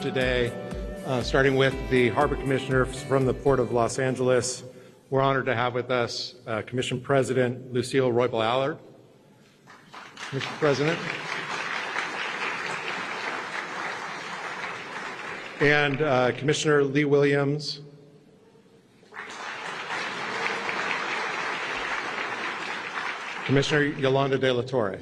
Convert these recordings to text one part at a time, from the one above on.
today, starting with the Harbor Commissioner from the Port of Los Angeles. We're honored to have with us Commission President Lucille Roybal-Allard. Mr. President. And Commissioner Lee Williams. Commissioner Yolanda De La Torre.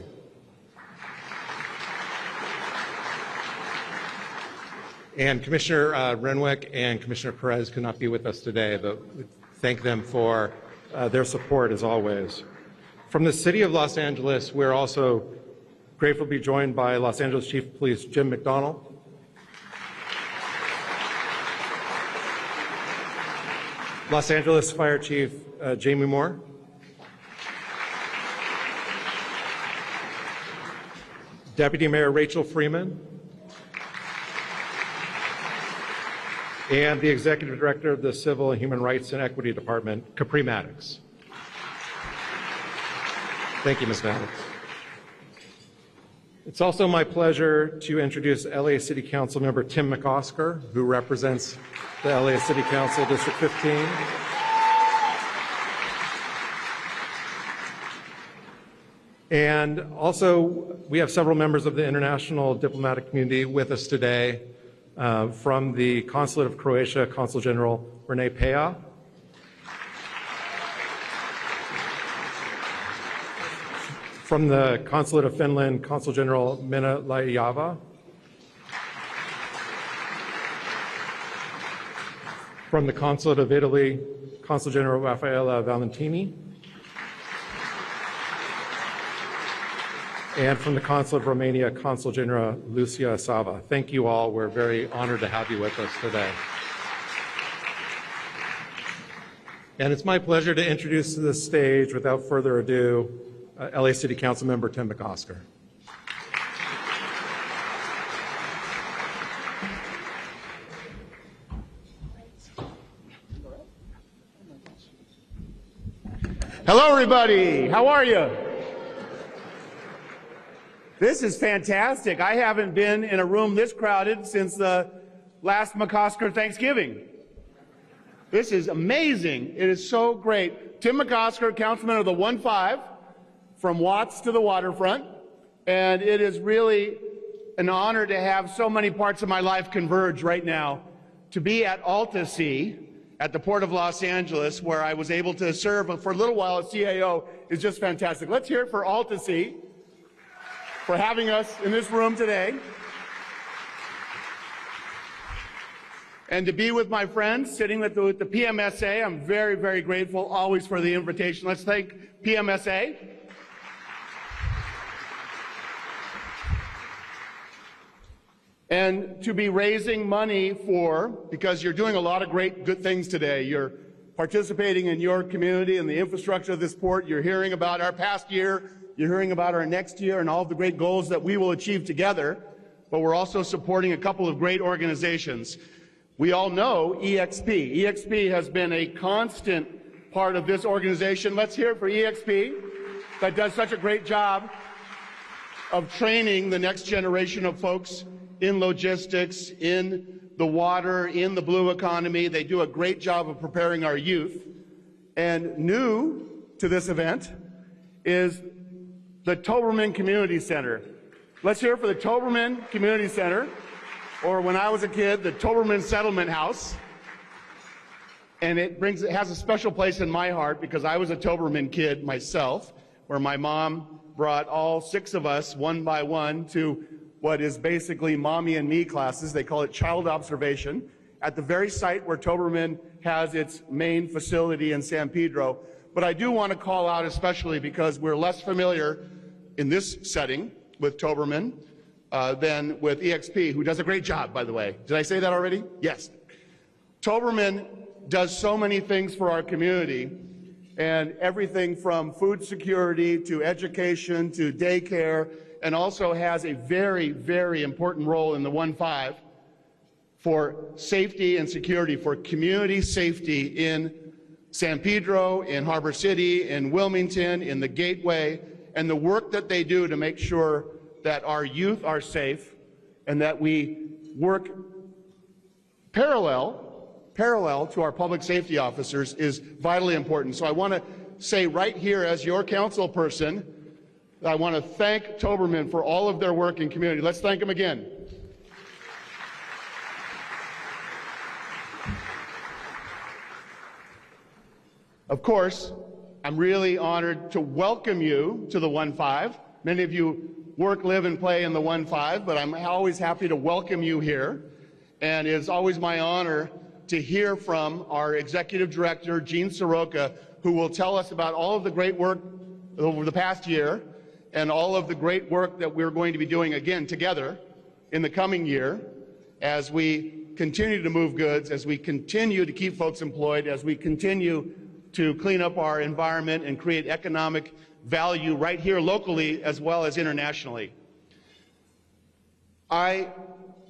And Commissioner Renwick and Commissioner Perez could not be with us today, but we thank them for their support as always. From the City of Los Angeles, we're also grateful to be joined by Los Angeles Chief of Police Jim McDonnell, Los Angeles Fire Chief Jamie Moore, Deputy Mayor Rachel Freeman, and the Executive Director of the Civil and Human Rights and Equity Department, Capri Maddox. Thank you, Ms. Maddox. It's also my pleasure to introduce LA City Council member Tim McOsker, who represents the LA City Council District 15. And also, we have several members of the international diplomatic community with us today. From the Consulate of Croatia, Consul General Rene Peja. From the Consulate of Finland, Consul General Minna Laijava. From the Consulate of Italy, Consul General Raffaella Valentini. And from the Consulate of Romania, Consul General Lucia Sava. Thank you all. We're very honored to have you with us today. And it's my pleasure to introduce to the stage, without further ado, LA City Council member Tim McOsker. Hello, everybody. How are you? This is fantastic. I haven't been in a room this crowded since the last McOsker Thanksgiving. This is amazing. It is so great. Tim McOsker, councilman of the 1-5, from Watts to the waterfront. And it is really an honor to have so many parts of my life converge right now. To be at Alta Sea at the Port of Los Angeles, where I was able to serve for a little while as CAO, is just fantastic. Let's hear it for Alta Sea for having us in this room today. And to be with my friends sitting with the PMSA, I'm very, very grateful always for the invitation. Let's thank PMSA. And to be raising money for, because you're doing a lot of great, good things today. You're participating in your community and the infrastructure of this port. You're hearing about our past year. You're hearing about our next year and all of the great goals that we will achieve together, but we're also supporting a couple of great organizations. We all know EXP. EXP has been a constant part of this organization. Let's hear it for EXP, that does such a great job of training the next generation of folks in logistics, in the water, in the blue economy. They do a great job of preparing our youth. And new to this event is the Toberman Community Center. Let's hear it for the Toberman Community Center, or when I was a kid, the Toberman Settlement House. And it has a special place in my heart because I was a Toberman kid myself, where my mom brought all 6 of us one by one to what is basically mommy and me classes. They call it child observation at the very site where Toberman has its main facility in San Pedro. But I do want to call out especially because we're less familiar in this setting with Toberman than with EXP, who does a great job, by the way. Did I say that already? Yes. Toberman does so many things for our community, and everything from food security to education to daycare, and also has a very, very important role in the 1-5 for safety and security, for community safety in San Pedro, in Harbor City, in Wilmington, in the Gateway, and the work that they do to make sure that our youth are safe and that we work parallel to our public safety officers is vitally important. So I want to say right here, as your council person, I want to thank Toberman for all of their work in community. Let's thank them again. Of course, I'm really honored to welcome you to the 1-5. Many of you work, live, and play in the 1-5, but I'm always happy to welcome you here. And it's always my honor to hear from our Executive Director, Jean Seroka, who will tell us about all of the great work over the past year and all of the great work that we're going to be doing again together in the coming year as we continue to move goods, as we continue to keep folks employed, as we continue to clean up our environment and create economic value right here locally as well as internationally. I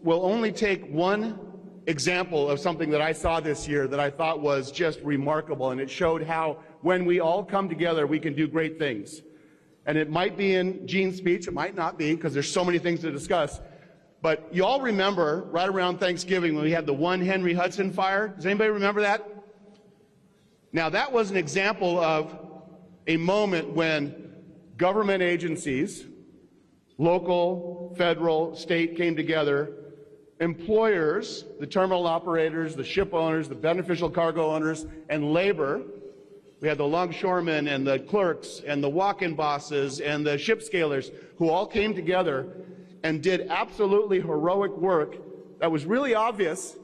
will only take one example of something that I saw this year that I thought was just remarkable, and it showed how when we all come together we can do great things. And it might be in Jean's speech, it might not be, because there's so many things to discuss. But you all remember right around Thanksgiving when we had the 1 Henry Hudson fire. Does anybody remember that? Now that was an example of a moment when government agencies, local, federal, state, came together. Employers, the terminal operators, the ship owners, the beneficial cargo owners, and labor. We had the longshoremen and the clerks and the walk-in bosses and the ship scalers who all came together and did absolutely heroic work that was really obvious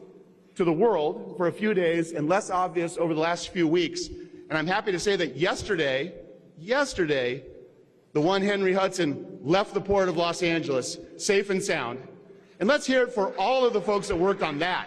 to the world for a few days and less obvious over the last few weeks. And I'm happy to say that yesterday, the 1 Henry Hudson left the port of Los Angeles safe and sound. And let's hear it for all of the folks that worked on that.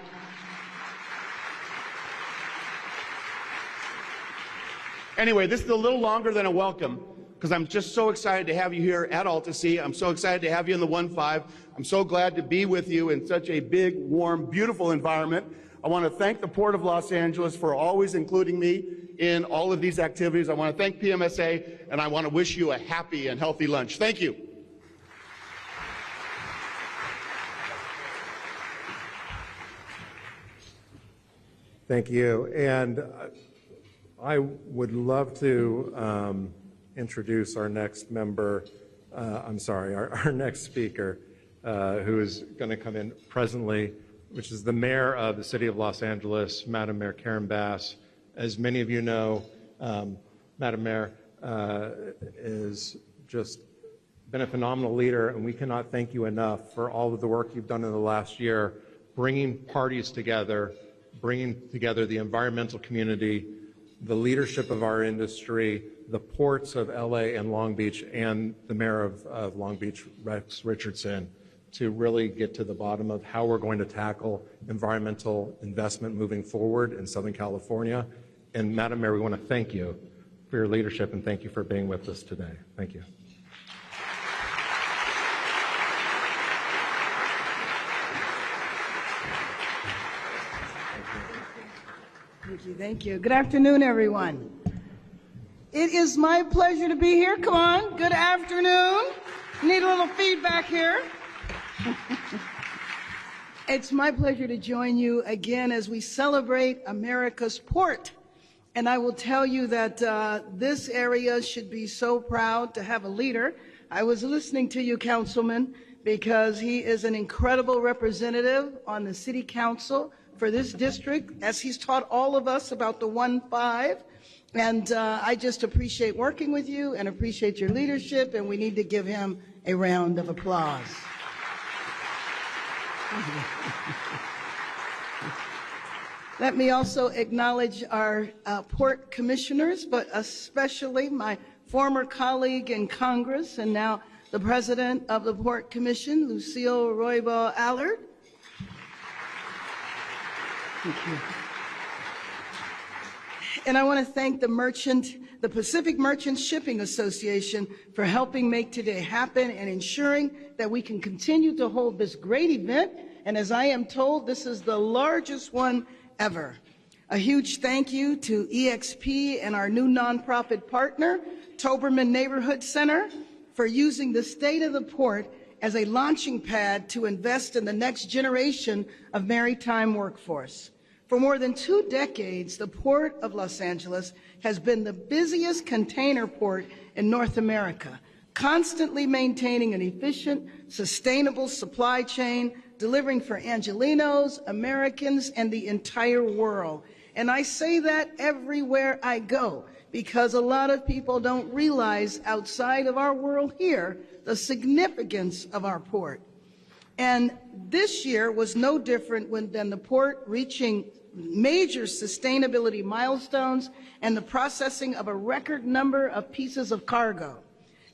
Anyway, this is a little longer than a welcome because I'm just so excited to have you here at Alta Sea. I'm so excited to have you in the 1-5. I'm so glad to be with you in such a big, warm, beautiful environment. I want to thank the Port of Los Angeles for always including me in all of these activities. I want to thank PMSA, and I want to wish you a happy and healthy lunch. Thank you. Thank you. And I would love to introduce our next member, our next speaker, who is going to come in presently, which is the mayor of the city of Los Angeles, Madam Mayor Karen Bass. As many of you know, Madam Mayor has just been a phenomenal leader, and we cannot thank you enough for all of the work you've done in the last year, bringing parties together, bringing together the environmental community, the leadership of our industry, the ports of LA and Long Beach, and the mayor of Long Beach, Rex Richardson, to really get to the bottom of how we're going to tackle environmental investment moving forward in Southern California. And Madam Mayor, we want to thank you for your leadership and thank you for being with us today. Thank you. Thank you. Good afternoon, everyone. It is my pleasure to be here. Come on, good afternoon. Need a little feedback here. It's my pleasure to join you again as we celebrate America's port. And I will tell you that this area should be so proud to have a leader. I was listening to you, Councilman, because he is an incredible representative on the City Council for this district, as he's taught all of us about the 1-5. And I just appreciate working with you and appreciate your leadership, and we need to give him a round of applause. Let me also acknowledge our port commissioners, but especially my former colleague in Congress and now the president of the Port Commission, Lucille Roybal-Allard. Thank you. And I want to thank the Pacific Merchant Shipping Association for helping make today happen and ensuring that we can continue to hold this great event. And as I am told, this is the largest one ever. A huge thank you to EXP and our new nonprofit partner, Toberman Neighborhood Center, for using the state of the port as a launching pad to invest in the next generation of maritime workforce. For more than 2 decades, the Port of Los Angeles has been the busiest container port in North America, constantly maintaining an efficient, sustainable supply chain, delivering for Angelenos, Americans, and the entire world. And I say that everywhere I go, because a lot of people don't realize outside of our world here the significance of our port. And this year was no different than the port reaching major sustainability milestones and the processing of a record number of pieces of cargo.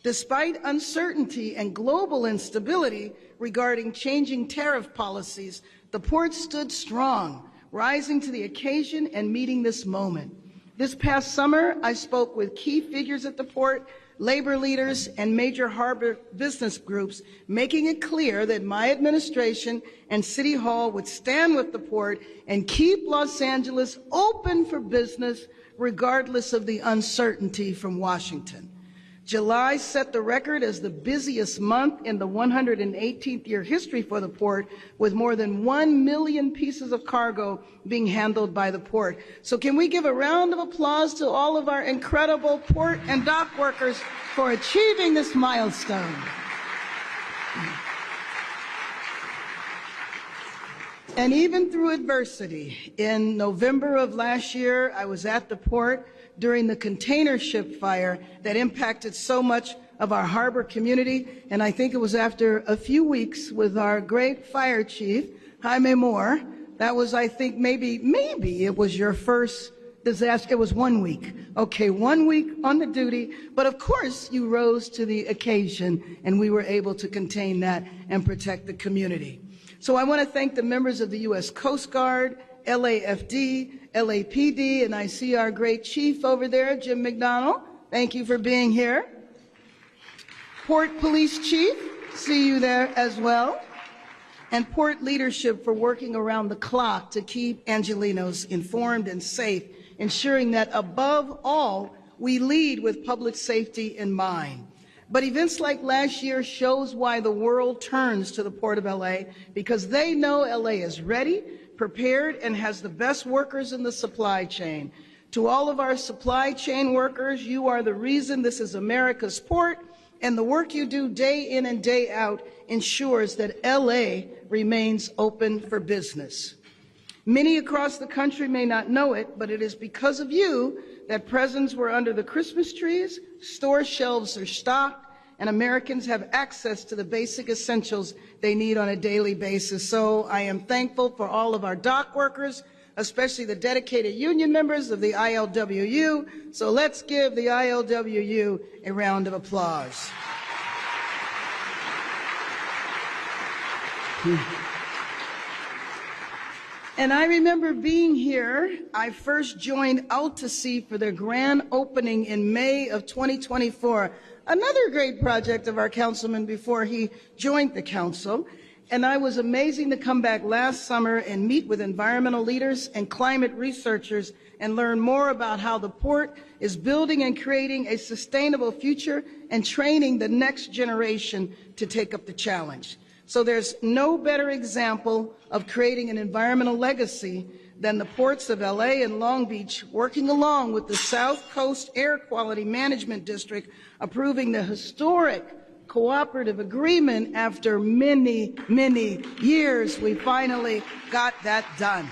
Despite uncertainty and global instability regarding changing tariff policies, the port stood strong, rising to the occasion and meeting this moment. This past summer, I spoke with key figures at the port, labor leaders, and major harbor business groups, making it clear that my administration and City Hall would stand with the port and keep Los Angeles open for business regardless of the uncertainty from Washington. July set the record as the busiest month in the 118th year history for the port, with more than 1 million pieces of cargo being handled by the port. So can we give a round of applause to all of our incredible port and dock workers for achieving this milestone? And even through adversity, in November of last year, I was at the port during the container ship fire that impacted so much of our harbor community. And I think it was after a few weeks with our great fire chief, Jaime Moore. That was, I think, maybe it was your first disaster. It was 1 week. Okay, 1 week on the duty. But of course, you rose to the occasion, and we were able to contain that and protect the community. So I want to thank the members of the U.S. Coast Guard, LAFD, LAPD, and I see our great chief over there, Jim McDonald. Thank you for being here. Port Police Chief, see you there as well. And Port Leadership for working around the clock to keep Angelenos informed and safe, ensuring that above all, we lead with public safety in mind. But events like last year shows why the world turns to the Port of LA, because they know LA is ready, prepared, and has the best workers in the supply chain. To all of our supply chain workers, you are the reason this is America's port, and the work you do day in and day out ensures that LA remains open for business. Many across the country may not know it, but it is because of you that presents were under the Christmas trees, store shelves are stocked, and Americans have access to the basic essentials they need on a daily basis. So I am thankful for all of our dock workers, especially the dedicated union members of the ILWU. So let's give the ILWU a round of applause. And I remember being here. I first joined Alta Sea for their grand opening in May of 2024, another great project of our councilman before he joined the council. And I was amazing to come back last summer and meet with environmental leaders and climate researchers and learn more about how the port is building and creating a sustainable future and training the next generation to take up the challenge. So there's no better example of creating an environmental legacy than the ports of LA and Long Beach working along with the South Coast Air Quality Management District, approving the historic cooperative agreement. After many, many years, we finally got that done.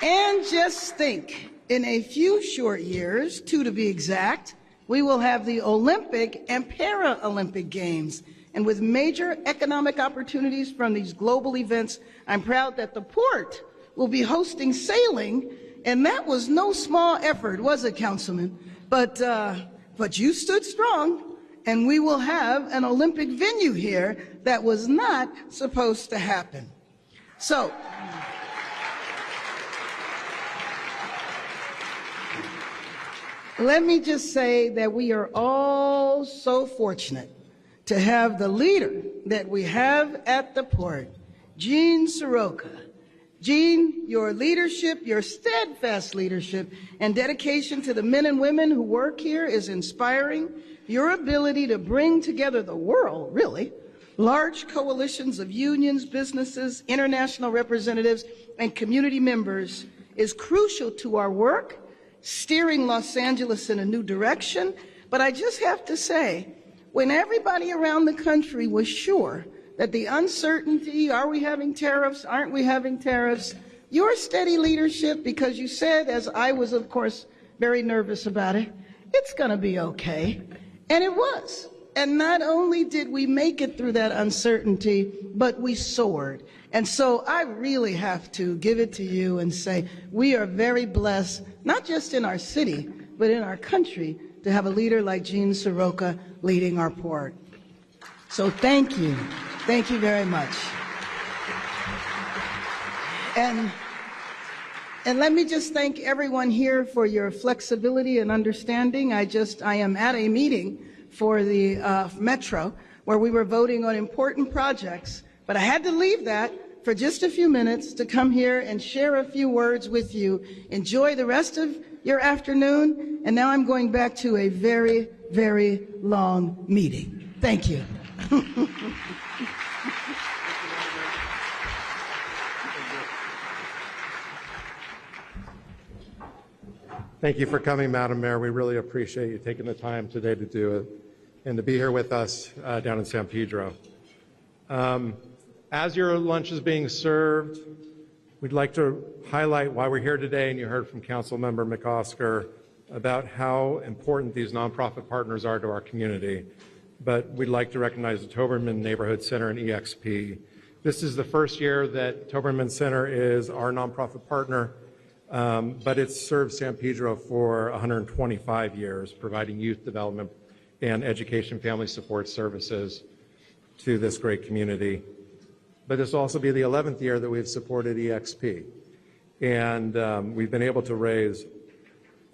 And just think, in a few short years, 2 to be exact, we will have the Olympic and Paralympic Games. And with major economic opportunities from these global events, I'm proud that the port will be hosting sailing, and that was no small effort, was it, Councilman? But you stood strong, and we will have an Olympic venue here that was not supposed to happen. So, let me just say that we are all so fortunate to have the leader that we have at the port, Seroka, Jean, your leadership, your steadfast leadership and dedication to the men and women who work here is inspiring. Your ability to bring together the world, really, large coalitions of unions, businesses, international representatives, and community members is crucial to our work, steering Los Angeles in a new direction. But I just have to say, when everybody around the country was sure that the uncertainty, are we having tariffs, aren't we having tariffs, your steady leadership, because you said, as I was, of course, very nervous about it, it's going to be okay. And it was. And not only did we make it through that uncertainty, but we soared. And so I really have to give it to you and say we are very blessed, not just in our city, but in our country, to have a leader like Jean Seroka leading our port. So thank you. Thank you very much. And let me just thank everyone here for your flexibility and understanding. I am at a meeting for the Metro where we were voting on important projects, but I had to leave that for just a few minutes to come here and share a few words with you. Enjoy the rest of your afternoon, and now I'm going back to a very, very long meeting. Thank you. Thank you for coming, Madam Mayor. We really appreciate you taking the time today to do it and to be here with us down in San Pedro. As your lunch is being served, we'd like to highlight why we're here today, and you heard from Councilmember McOsker about how important these nonprofit partners are to our community. But we'd like to recognize the Toberman Neighborhood Center and EXP. This is the first year that Toberman Center is our nonprofit partner, but it's served San Pedro for 125 years, providing youth development and education family support services to this great community. But this will also be the 11th year that we've supported EXP. And we've been able to raise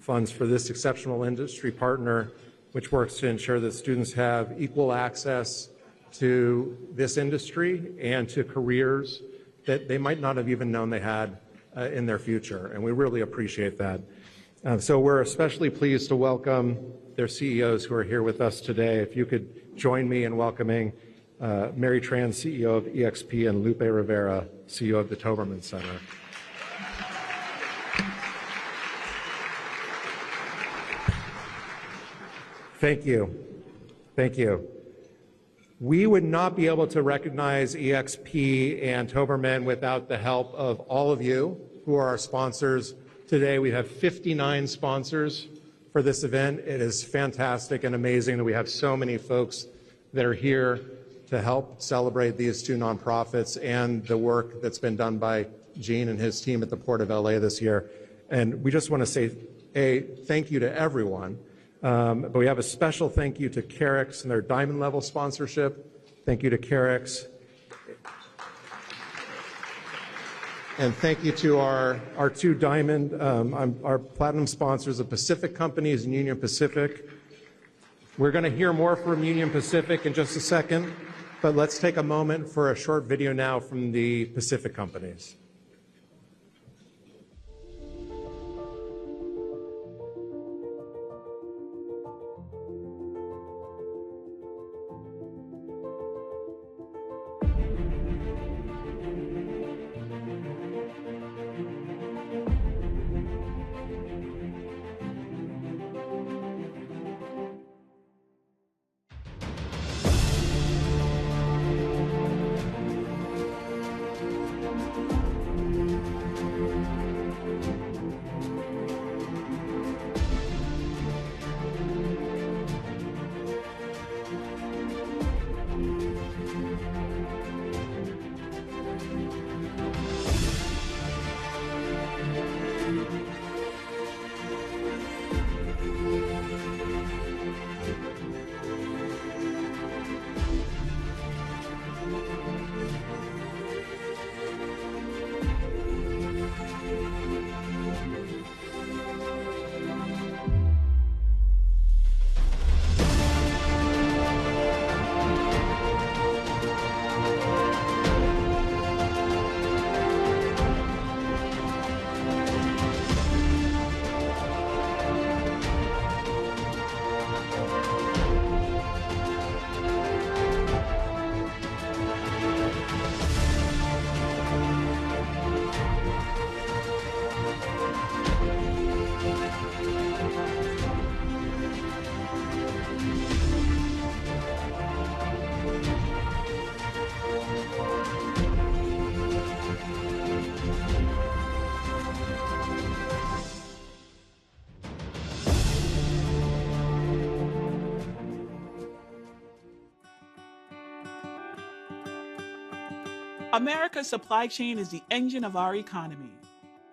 funds for this exceptional industry partner, which works to ensure that students have equal access to this industry and to careers that they might not have even known they had in their future. And we really appreciate that. So we're especially pleased to welcome their CEOs who are here with us today. If you could join me in welcoming Mary Tran, CEO of EXP, and Lupe Rivera, CEO of the Toberman Center. Thank you. Thank you. We would not be able to recognize EXP and Toberman without the help of all of you who are our sponsors. Today we have 59 sponsors for this event. It is fantastic and amazing that we have so many folks that are here to help celebrate these two nonprofits and the work that's been done by Gene and his team at the Port of LA this year. And we just want to say a thank you to everyone. But we have a special thank you to Carrick's and their diamond level sponsorship. Thank you to Carrick's. And thank you to our two diamond, our platinum sponsors, the Pacific Companies and Union Pacific. We're going to hear more from Union Pacific in just a second, but let's take a moment for a short video now from the Pacific Companies. America's supply chain is the engine of our economy.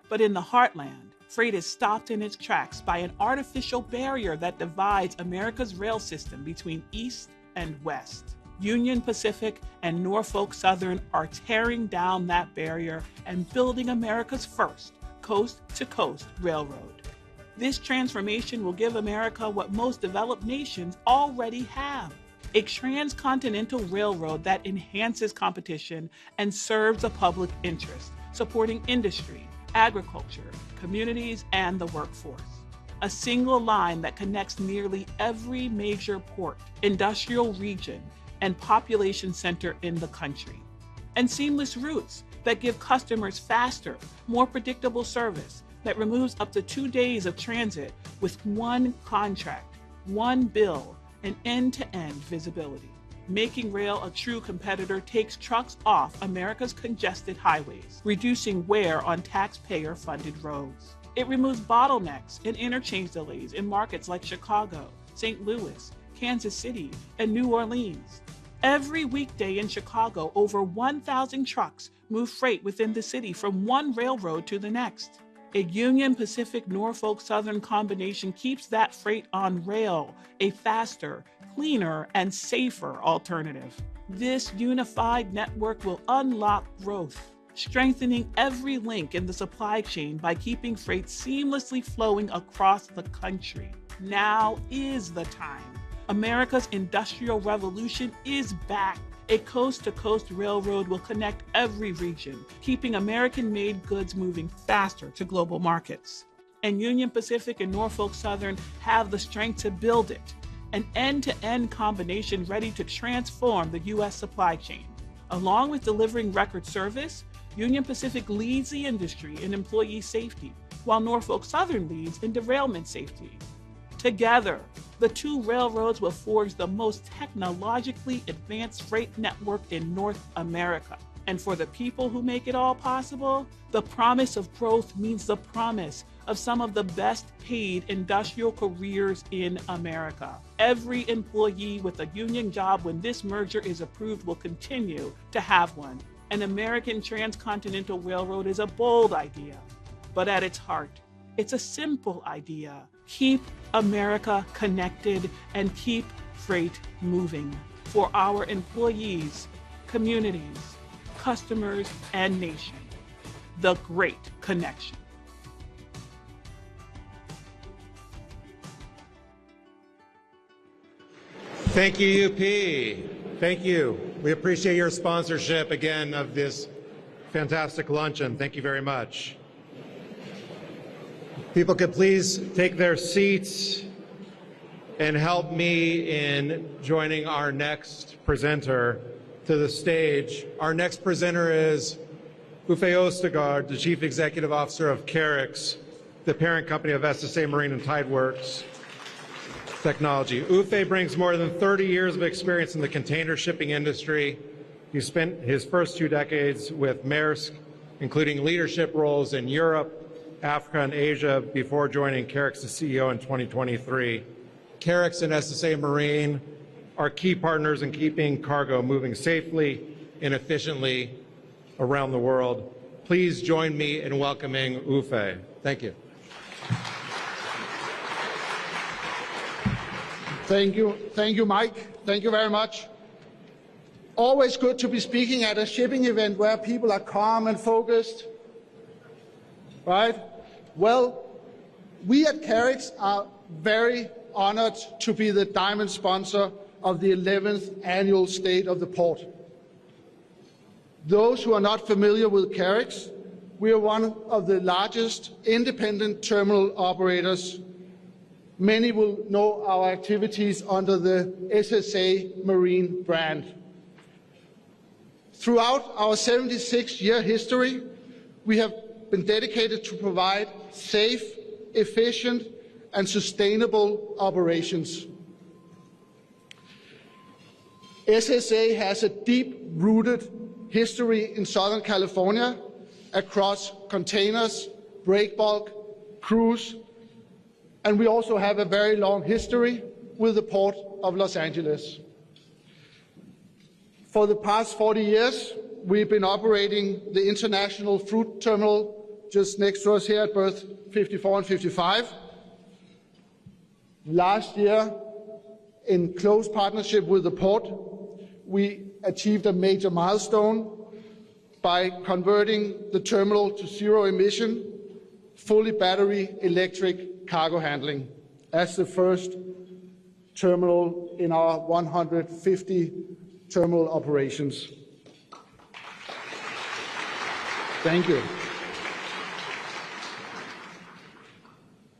But in the heartland, freight is stopped in its tracks by an artificial barrier that divides America's rail system between East and West. Union Pacific and Norfolk Southern are tearing down that barrier and building America's first coast-to-coast railroad. This transformation will give America what most developed nations already have: a transcontinental railroad that enhances competition and serves the public interest, supporting industry, agriculture, communities, and the workforce. A single line that connects nearly every major port, industrial region, and population center in the country. And seamless routes that give customers faster, more predictable service that removes up to 2 days of transit with one contract, one bill, and end-to-end visibility. Making rail a true competitor takes trucks off America's congested highways, reducing wear on taxpayer-funded roads. It removes bottlenecks and interchange delays in markets like Chicago, St. Louis, Kansas City, and New Orleans. Every weekday in Chicago, over 1,000 trucks move freight within the city from one railroad to the next. A Union Pacific Norfolk Southern combination keeps that freight on rail, a faster, cleaner, and safer alternative. This unified network will unlock growth, strengthening every link in the supply chain by keeping freight seamlessly flowing across the country. Now is the time. America's industrial revolution is back. A coast-to-coast railroad will connect every region, keeping American-made goods moving faster to global markets. And Union Pacific and Norfolk Southern have the strength to build it, an end-to-end combination ready to transform the U.S. supply chain. Along with delivering record service, Union Pacific leads the industry in employee safety, while Norfolk Southern leads in derailment safety. Together, the two railroads will forge the most technologically advanced freight network in North America. And for the people who make it all possible, the promise of growth means the promise of some of the best paid industrial careers in America. Every employee with a union job when this merger is approved will continue to have one. An American transcontinental railroad is a bold idea, but at its heart, it's a simple idea. Keep America connected and keep freight moving for our employees, communities, customers, and nation. The Great Connection. Thank you, UP. Thank you. We appreciate your sponsorship again of this fantastic luncheon. Thank you very much. People could please take their seats and help me in joining our next presenter to the stage. Our next presenter is Uffe Østegård, the Chief Executive Officer of Carix, the parent company of SSA Marine and Tideworks Technology. Uffe brings more than 30 years of experience in the container shipping industry. He spent his first 2 decades with Maersk, including leadership roles in Europe, Africa, and Asia before joining Carix as CEO in 2023. Carix and SSA Marine are key partners in keeping cargo moving safely and efficiently around the world. Please join me in welcoming Uffe. Thank you. Thank you, Mike. Thank you very much. Always good to be speaking at a shipping event where people are calm and focused, right? Well, we at Carix are very honored to be the diamond sponsor of the 11th annual State of the Port. Those who are not familiar with Carix, we are one of the largest independent terminal operators. Many will know our activities under the SSA Marine brand. Throughout our 76-year history, we have been dedicated to provide safe, efficient, and sustainable operations. SSA has a deep-rooted history in Southern California across containers, breakbulk, cruise, and we also have a very long history with the Port of Los Angeles. For the past 40 years, we've been operating the international fruit terminal just next to us here at berth 54 and 55. Last year, in close partnership with the port, we achieved a major milestone by converting the terminal to zero-emission, fully battery electric cargo handling as the first terminal in our 150 terminal operations. Thank you.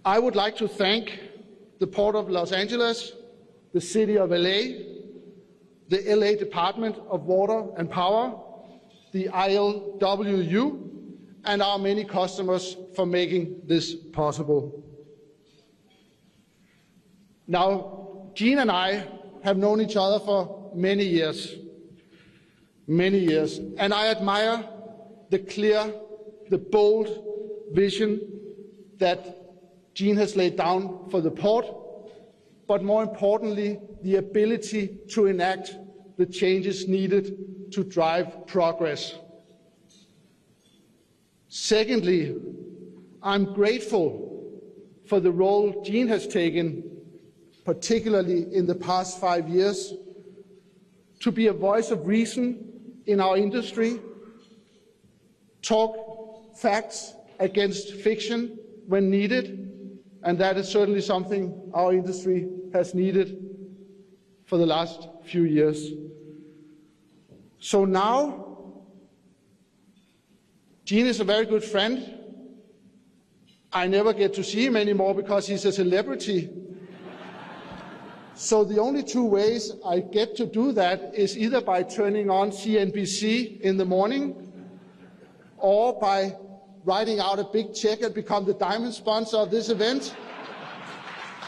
I would like to thank the Port of Los Angeles, the City of LA, the LA Department of Water and Power, the ILWU, and our many customers for making this possible. Now, Jean and I have known each other for many years, and I admire the clear, the bold vision that Jean has laid down for the port, but more importantly, the ability to enact the changes needed to drive progress. Secondly, I'm grateful for the role Jean has taken, particularly in the past 5 years, to be a voice of reason in our industry, talk facts against fiction when needed, and that is certainly something our industry has needed for the last few years. So now, Jean is a very good friend. I never get to see him anymore because he's a celebrity. So the only two ways I get to do that is either by turning on CNBC in the morning or by writing out a big check and become the diamond sponsor of this event.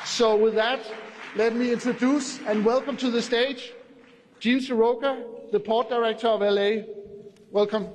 So with that, let me introduce and welcome to the stage Jean Seroka, the Port Director of LA. Welcome.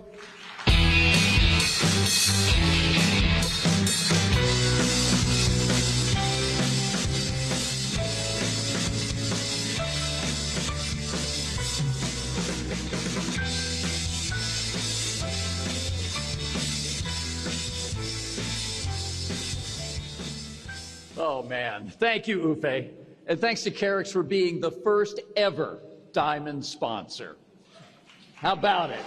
Oh, man. Thank you, Uffe. And thanks to Carrick's for being the first ever diamond sponsor. How about it?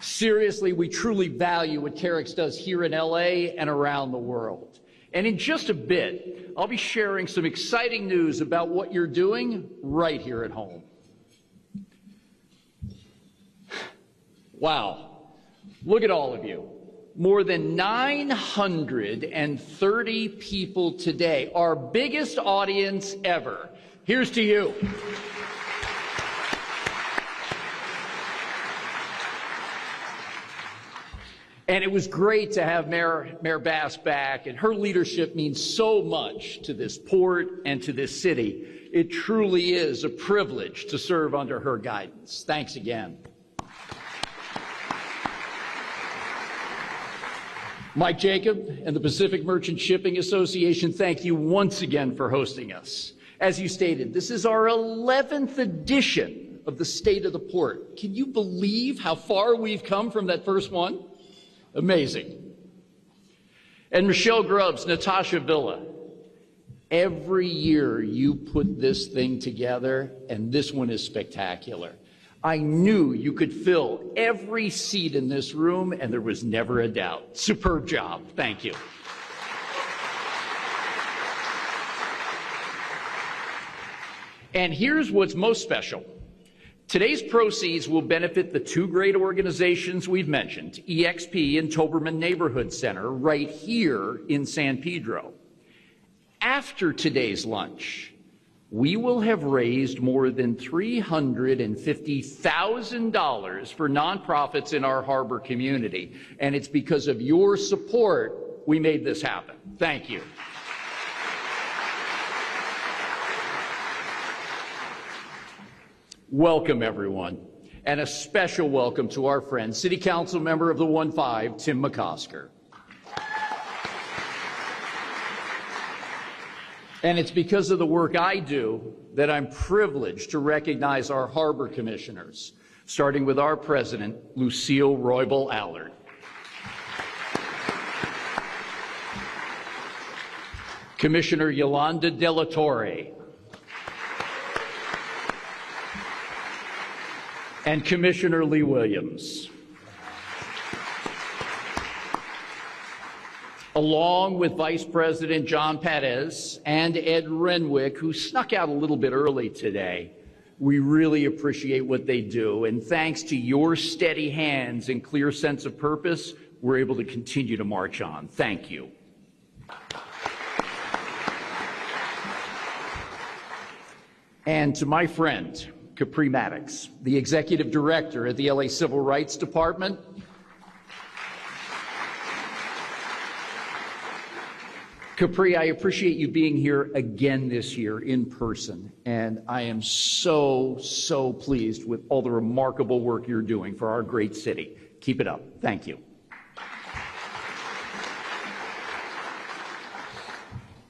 Seriously, we truly value what Carrick's does here in LA and around the world. And in just a bit, I'll be sharing some exciting news about what you're doing right here at home. Wow. Look at all of you. More than 930 people today, our biggest audience ever. Here's to you. And it was great to have Mayor Bass back, and her leadership means so much to this port and to this city. It truly is a privilege to serve under her guidance. Thanks again. Mike Jacob and the Pacific Merchant Shipping Association, thank you once again for hosting us. As you stated, this is our 11th edition of the State of the Port. Can you believe how far we've come from that first one? Amazing. And Michelle Grubbs, Natasha Villa, every year you put this thing together, and this one is spectacular. I knew you could fill every seat in this room, and there was never a doubt. Superb job. Thank you. And here's what's most special. Today's proceeds will benefit the two great organizations we've mentioned, EXP and Toberman Neighborhood Center, right here in San Pedro. After today's lunch, we will have raised more than $350,000 for nonprofits in our harbor community, and it's because of your support we made this happen. Thank you. Welcome, everyone, and a special welcome to our friend, City Council member of the 1-5, Tim McCosker. And it's because of the work I do that I'm privileged to recognize our harbor commissioners, starting with our president, Lucille Roybal-Allard. Commissioner Yolanda De La Torre. And Commissioner Lee Williams. Along with Vice President John Perez and Ed Renwick, who snuck out a little bit early today. We really appreciate what they do, and thanks to your steady hands and clear sense of purpose, we're able to continue to march on. Thank you. And to my friend, Capri Maddox, the Executive Director at the LA Civil Rights Department. Capri, I appreciate you being here again this year in person, and I am so pleased with all the remarkable work you're doing for our great city. Keep it up. Thank you.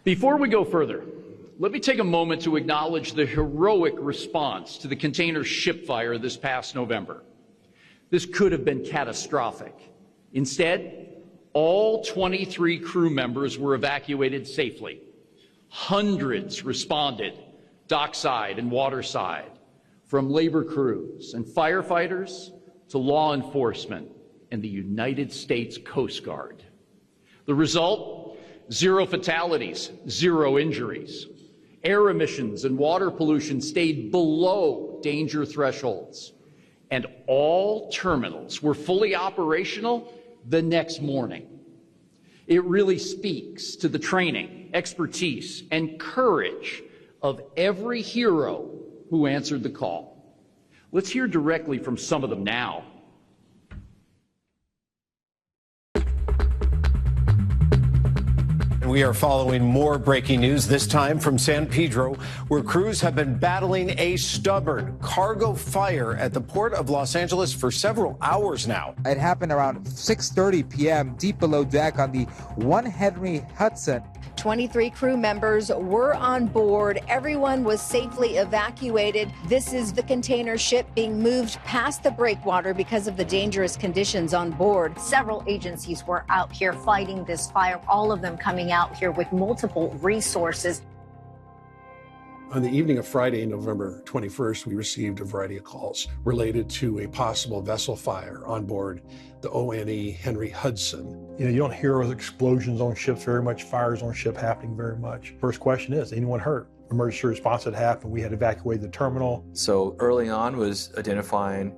Before we go further, let me take a moment to acknowledge the heroic response to the container ship fire this past November. This could have been catastrophic. Instead, all 23 crew members were evacuated safely. Hundreds responded dockside and waterside, from labor crews and firefighters to law enforcement and the United States Coast Guard. The result? 0 fatalities, 0 injuries. Air emissions and water pollution stayed below danger thresholds, and all terminals were fully operational the next morning. It really speaks to the training, expertise, and courage of every hero who answered the call. Let's hear directly from some of them now. We are following more breaking news, this time from San Pedro, where crews have been battling a stubborn cargo fire at the port of Los Angeles for several hours now. It happened around 6:30 p.m. deep below deck on the 1 Henry Hudson. 23 crew members were on board. Everyone was safely evacuated. This is the container ship being moved past the breakwater because of the dangerous conditions on board. Several agencies were out here fighting this fire, all of them coming out here with multiple resources. On the evening of Friday, November 21st, we received a variety of calls related to a possible vessel fire on board the ONE Henry Hudson. You know, you don't hear explosions on ships very much, fires on ship happening very much. First question is, anyone hurt? Emergency response had happened. We had evacuated the terminal. So early on was identifying,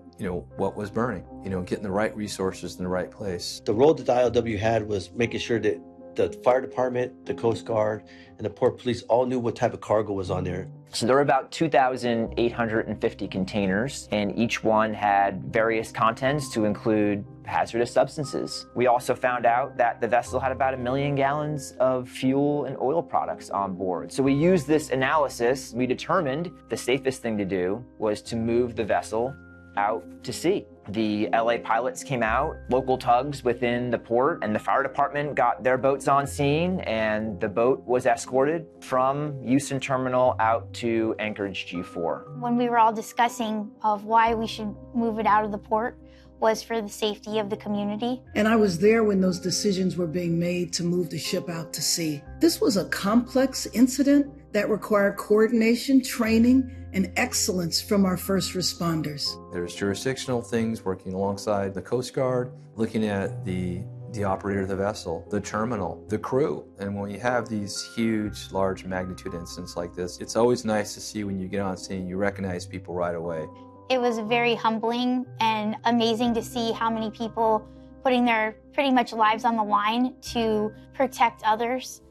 what was burning, getting the right resources in the right place. The role that the ILW had was making sure that the fire department, the Coast Guard, and the Port Police all knew what type of cargo was on there. So there were about 2,850 containers, and each one had various contents to include hazardous substances. We also found out that the vessel had about 1 million gallons of fuel and oil products on board. So we used this analysis. We determined the safest thing to do was to move the vessel out to sea. The LA pilots came out, local tugs within the port, and the fire department got their boats on scene, and the boat was escorted from Houston Terminal out to Anchorage G4. When we were all discussing of why we should move it out of the port was for the safety of the community. And I was there when those decisions were being made to move the ship out to sea. This was a complex incident that required coordination, training, and excellence from our first responders. There's jurisdictional things working alongside the Coast Guard, looking at the operator of the vessel, the terminal, the crew. And when you have these huge, large magnitude incidents like this, it's always nice to see when you get on scene, you recognize people right away. It was very humbling and amazing to see how many people putting their pretty much lives on the line to protect others.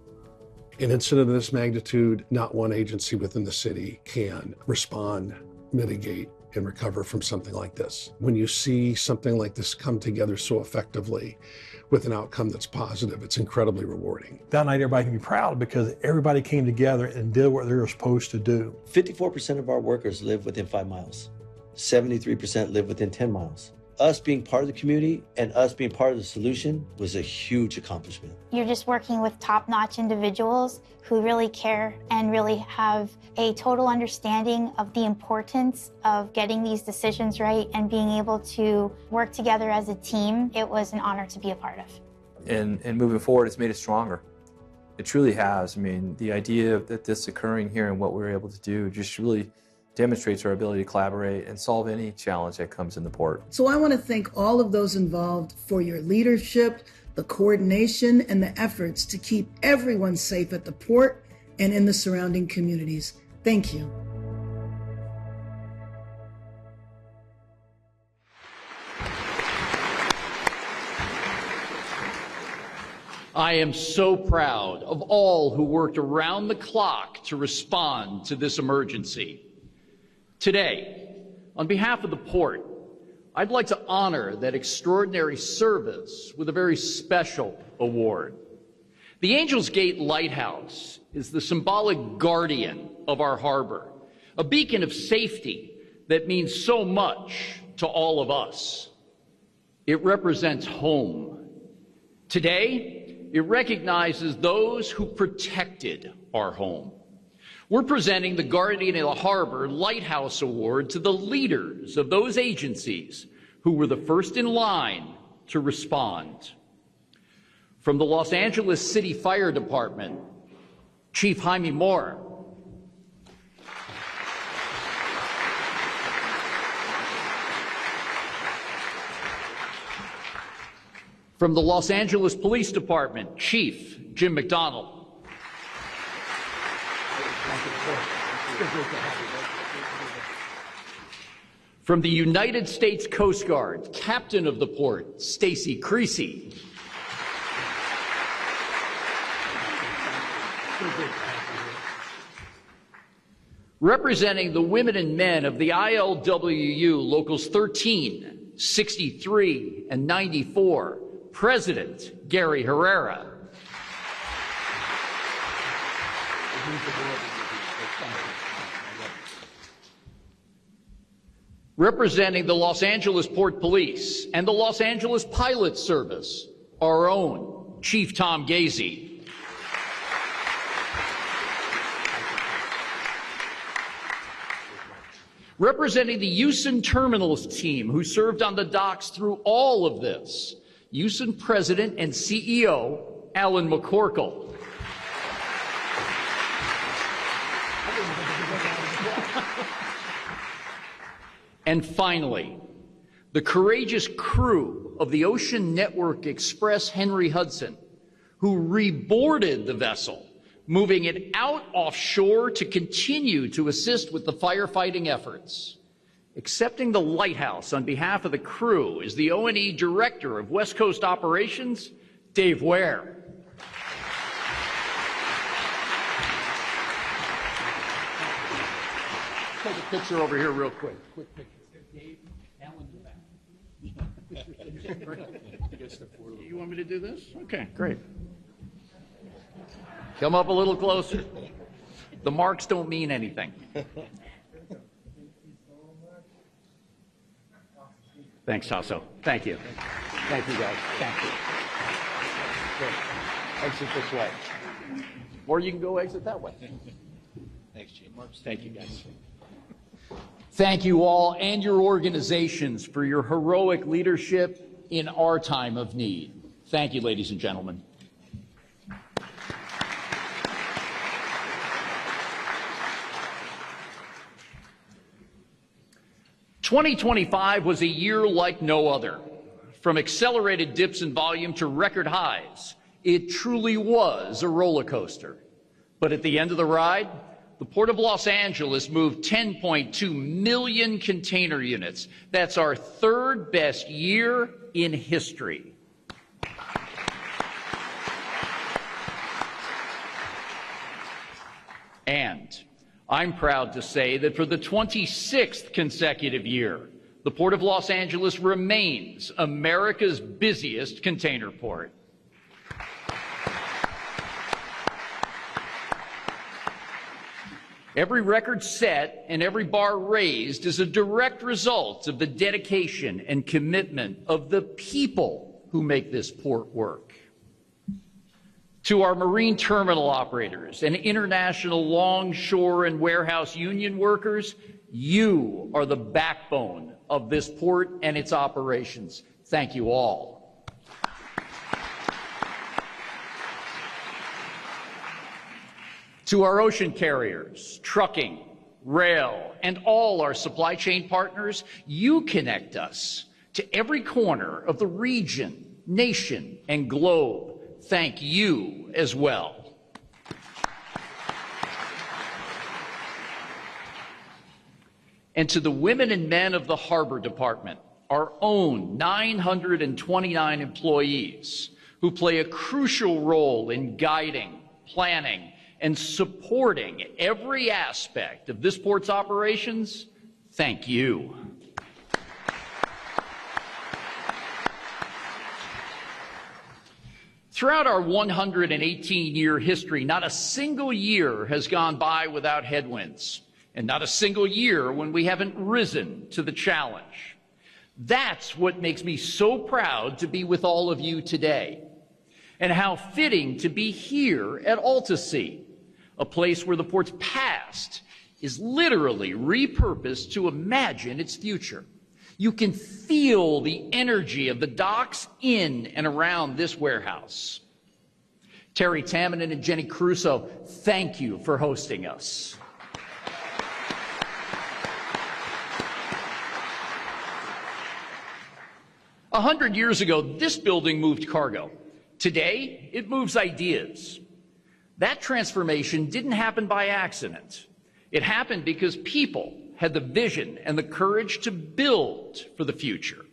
An incident of this magnitude, not one agency within the city can respond, mitigate, and recover from something like this. When you see something like this come together so effectively with an outcome that's positive, it's incredibly rewarding. That night, everybody can be proud because everybody came together and did what they were supposed to do. 54% of our workers live within 5 miles. 73% live within 10 miles. us being part of the community and us being part of the solution was a huge accomplishment. You're just working with top-notch individuals who really care and really have a total understanding of the importance of getting these decisions right and being able to work together as a team. It was an honor to be a part of. And moving forward, it's made us stronger. It truly has. I mean, the idea that this occurring here and what we were able to do just really demonstrates our ability to collaborate and solve any challenge that comes in the port. So I want to thank all of those involved for your leadership, the coordination, and the efforts to keep everyone safe at the port and in the surrounding communities. Thank you. I am so proud of all who worked around the clock to respond to this emergency. Today, on behalf of the port, I'd like to honor that extraordinary service with a very special award. The Angels Gate Lighthouse is the symbolic guardian of our harbor, a beacon of safety that means so much to all of us. It represents home. Today, it recognizes those who protected our home. We're presenting the Guardian of the Harbor Lighthouse Award to the leaders of those agencies who were the first in line to respond. From the Los Angeles City Fire Department, Chief Jaime Moore. From the Los Angeles Police Department, Chief Jim McDonald. From the United States Coast Guard, Captain of the Port, Stacy Creasy. Representing the women and men of the ILWU Locals 13, 63, and 94, President Gary Herrera. Representing the Los Angeles Port Police and the Los Angeles Pilot Service, our own Chief Tom Gazy. Representing the Houston Terminals team who served on the docks through all of this, Houston President and CEO Alan McCorkle. And finally, the courageous crew of the Ocean Network Express Henry Hudson, who reboarded the vessel, moving it out offshore to continue to assist with the firefighting efforts. Accepting the lighthouse on behalf of the crew is the O&E Director of West Coast Operations, Dave Ware. Take a picture over here real quick. Quick picture. Dave, Alan, you want me to do this? Okay, great. Come up a little closer. The marks don't mean anything. Thanks, Tasso. Thank you. Thank you, guys. Thank you. Good. Exit this way. Or you can go exit that way. Thanks, Chief. Thank you, guys. Thank you all and your organizations for your heroic leadership in our time of need. Thank you, ladies and gentlemen. "2025 was a year like no other. From accelerated dips in volume to record highs, it truly was a roller coaster. But at the end of the ride, the Port of Los Angeles moved 10.2 million container units. That's our third best year in history. And I'm proud to say that for the 26th consecutive year, the Port of Los Angeles remains America's busiest container port. Every record set and every bar raised is a direct result of the dedication and commitment of the people who make this port work. To our marine terminal operators and international longshore and warehouse union workers, you are the backbone of this port and its operations. Thank you all. To our ocean carriers, trucking, rail, and all our supply chain partners, you connect us to every corner of the region, nation, and globe. Thank you as well. And to the women and men of the Harbor Department, our own 929 employees who play a crucial role in guiding, planning, and supporting every aspect of this port's operations, thank you. Throughout our 118-year history, not a single year has gone by without headwinds, and not a single year when we haven't risen to the challenge. That's what makes me so proud to be with all of you today, and how fitting to be here at Alta Sea, a place where the port's past is literally repurposed to imagine its future. You can feel the energy of the docks in and around this warehouse. Terry Tamminen and Jenny Crusoe, thank you for hosting us. A 100 years ago, this building moved cargo. Today, it moves ideas. That transformation didn't happen by accident. It happened because people had the vision and the courage to build for the future.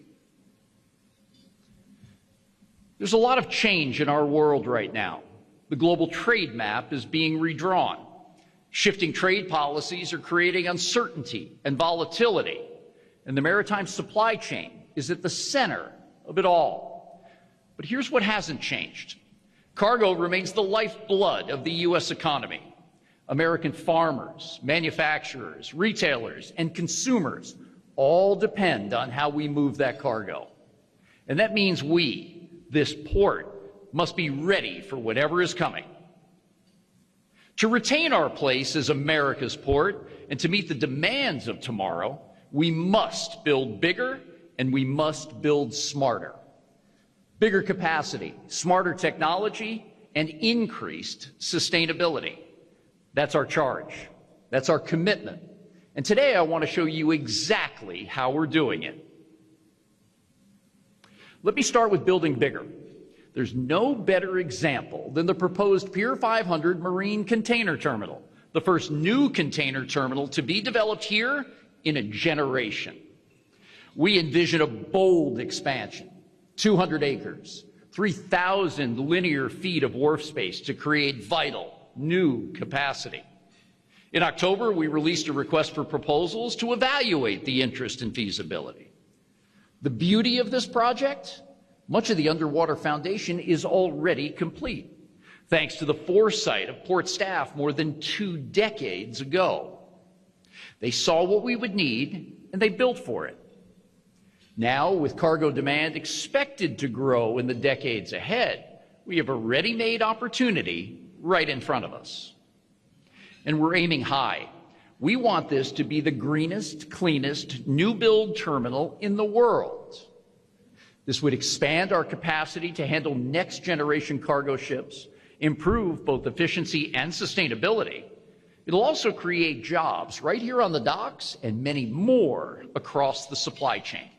There's a lot of change in our world right now. The global trade map is being redrawn. Shifting trade policies are creating uncertainty and volatility, and the maritime supply chain is at the center of it all. But here's what hasn't changed. Cargo remains the lifeblood of the U.S. economy. American farmers, manufacturers, retailers, and consumers all depend on how we move that cargo. And that means we, this port, must be ready for whatever is coming. To retain our place as America's port and to meet the demands of tomorrow, we must build bigger and we must build smarter. Bigger capacity, smarter technology, and increased sustainability. That's our charge. That's our commitment. And today I want to show you exactly how we're doing it. Let me start with building bigger. There's no better example than the proposed Pier 500 Marine Container Terminal, the first new container terminal to be developed here in a generation. We envision a bold expansion, 200 acres, 3,000 linear feet of wharf space to create vital new capacity. In October, we released a request for proposals to evaluate the interest and feasibility. The beauty of this project? Much of the underwater foundation is already complete, thanks to the foresight of port staff more than 2 decades ago. They saw what we would need, and they built for it. Now, with cargo demand expected to grow in the decades ahead, we have a ready-made opportunity right in front of us. And we're aiming high. We want this to be the greenest, cleanest, new-build terminal in the world. This would expand our capacity to handle next-generation cargo ships, improve both efficiency and sustainability. It'll also create jobs right here on the docks and many more across the supply chain.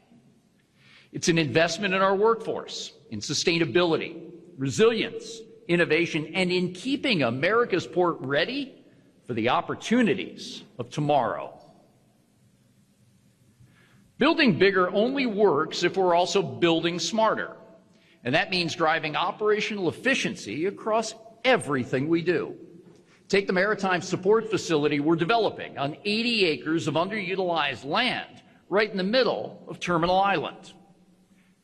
It's an investment in our workforce, in sustainability, resilience, innovation, and in keeping America's port ready for the opportunities of tomorrow. Building bigger only works if we're also building smarter. And that means driving operational efficiency across everything we do. Take the maritime support facility we're developing on 80 acres of underutilized land right in the middle of Terminal Island.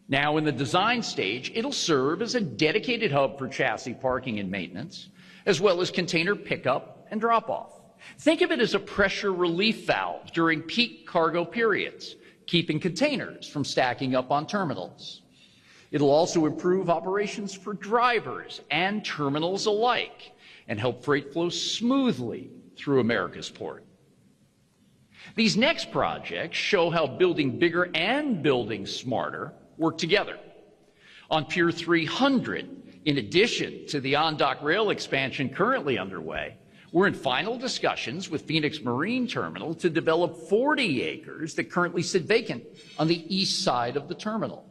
Now, in the design stage, it'll serve as a dedicated hub for chassis parking and maintenance, as well as container pickup and drop-off. Think of it as a pressure relief valve during peak cargo periods, keeping containers from stacking up on terminals. It'll also improve operations for drivers and terminals alike and help freight flow smoothly through America's port. These next projects show how building bigger and building smarter work together. On Pier 300, in addition to the on-dock rail expansion currently underway, we're in final discussions with Phoenix Marine Terminal to develop 40 acres that currently sit vacant on the east side of the terminal.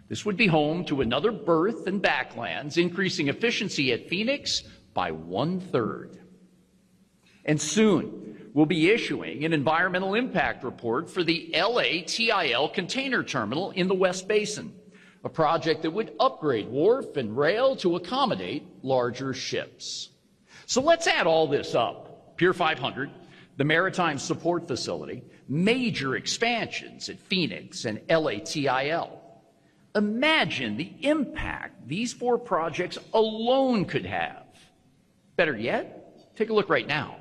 This would be home to another berth and backlands, increasing efficiency at Phoenix by 1/3. And soon, we'll be issuing an environmental impact report for the LATIL container terminal in the West Basin, a project that would upgrade wharf and rail to accommodate larger ships. So let's add all this up. Pier 500, the Maritime Support Facility, major expansions at Phoenix and LATIL. Imagine the impact these 4 projects alone could have. Better yet, take a look right now.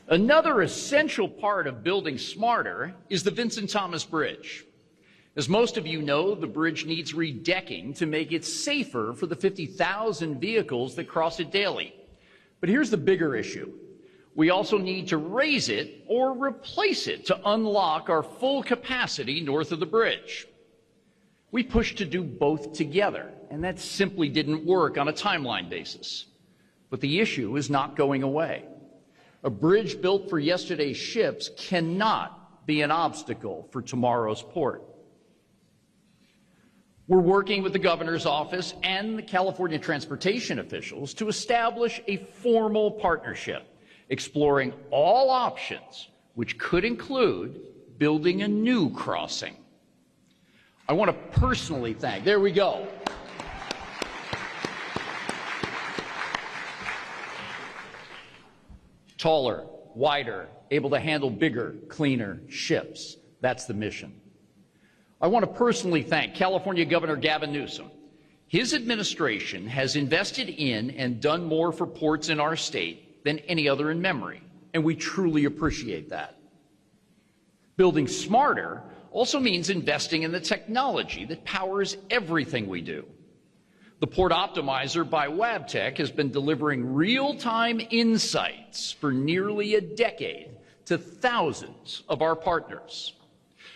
Another essential part of building smarter is the Vincent Thomas Bridge. As most of you know, the bridge needs redecking to make it safer for the 50,000 vehicles that cross it daily. But here's the bigger issue. We also need to raise it or replace it to unlock our full capacity north of the bridge. We pushed to do both together, and that simply didn't work on a timeline basis. But the issue is not going away. A bridge built for yesterday's ships cannot be an obstacle for tomorrow's port. We're working with the governor's office and the California transportation officials to establish a formal partnership, exploring all options, which could include building a new crossing. I want to personally thank, there we go. Taller, wider, able to handle bigger, cleaner ships. That's the mission. I want to personally thank California Governor Gavin Newsom. His administration has invested in and done more for ports in our state than any other in memory, and we truly appreciate that. Building smarter also means investing in the technology that powers everything we do. The Port Optimizer by Wabtec has been delivering real-time insights for nearly a decade to thousands of our partners.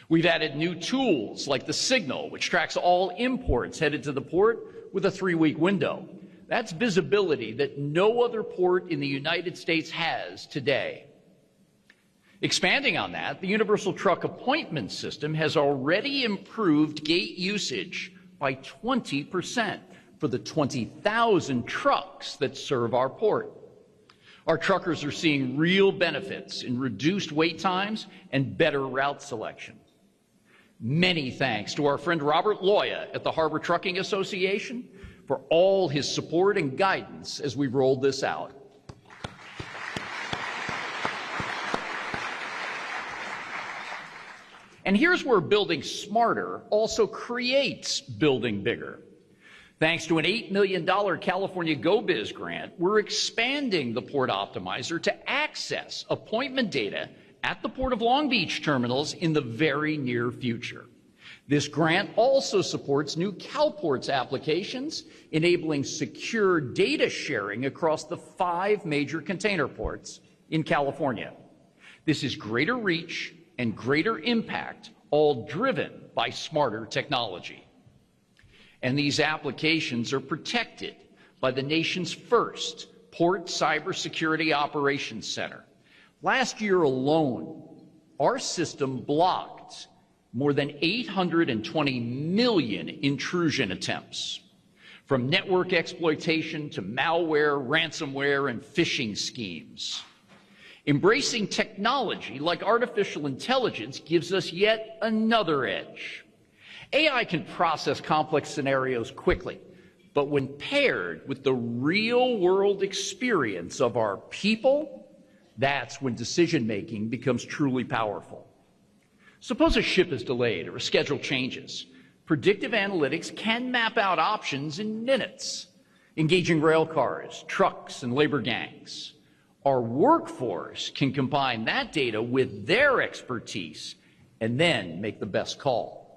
We've added new tools like the Signal, which tracks all imports headed to the port with a 3-week window. That's visibility that no other port in the United States has today. Expanding on that, the Universal Truck Appointment System has already improved gate usage by 20%. For the 20,000 trucks that serve our port. Our truckers are seeing real benefits in reduced wait times and better route selection. Many thanks to our friend Robert Loya at the Harbor Trucking Association for all his support and guidance as we rolled this out. And here's where building smarter also creates building bigger. Thanks to an $8 million California GoBiz grant, we're expanding the Port Optimizer to access appointment data at the Port of Long Beach terminals in the very near future. This grant also supports new CalPorts applications, enabling secure data sharing across the 5 major container ports in California. This is greater reach and greater impact, all driven by smarter technology. And these applications are protected by the nation's first Port Cybersecurity Operations Center. Last year alone, our system blocked more than 820 million intrusion attempts, from network exploitation to malware, ransomware, and phishing schemes. Embracing technology like artificial intelligence gives us yet another edge. AI can process complex scenarios quickly, but when paired with the real-world experience of our people, that's when decision-making becomes truly powerful. Suppose a ship is delayed or a schedule changes. Predictive analytics can map out options in minutes, engaging rail cars, trucks, and labor gangs. Our workforce can combine that data with their expertise and then make the best call.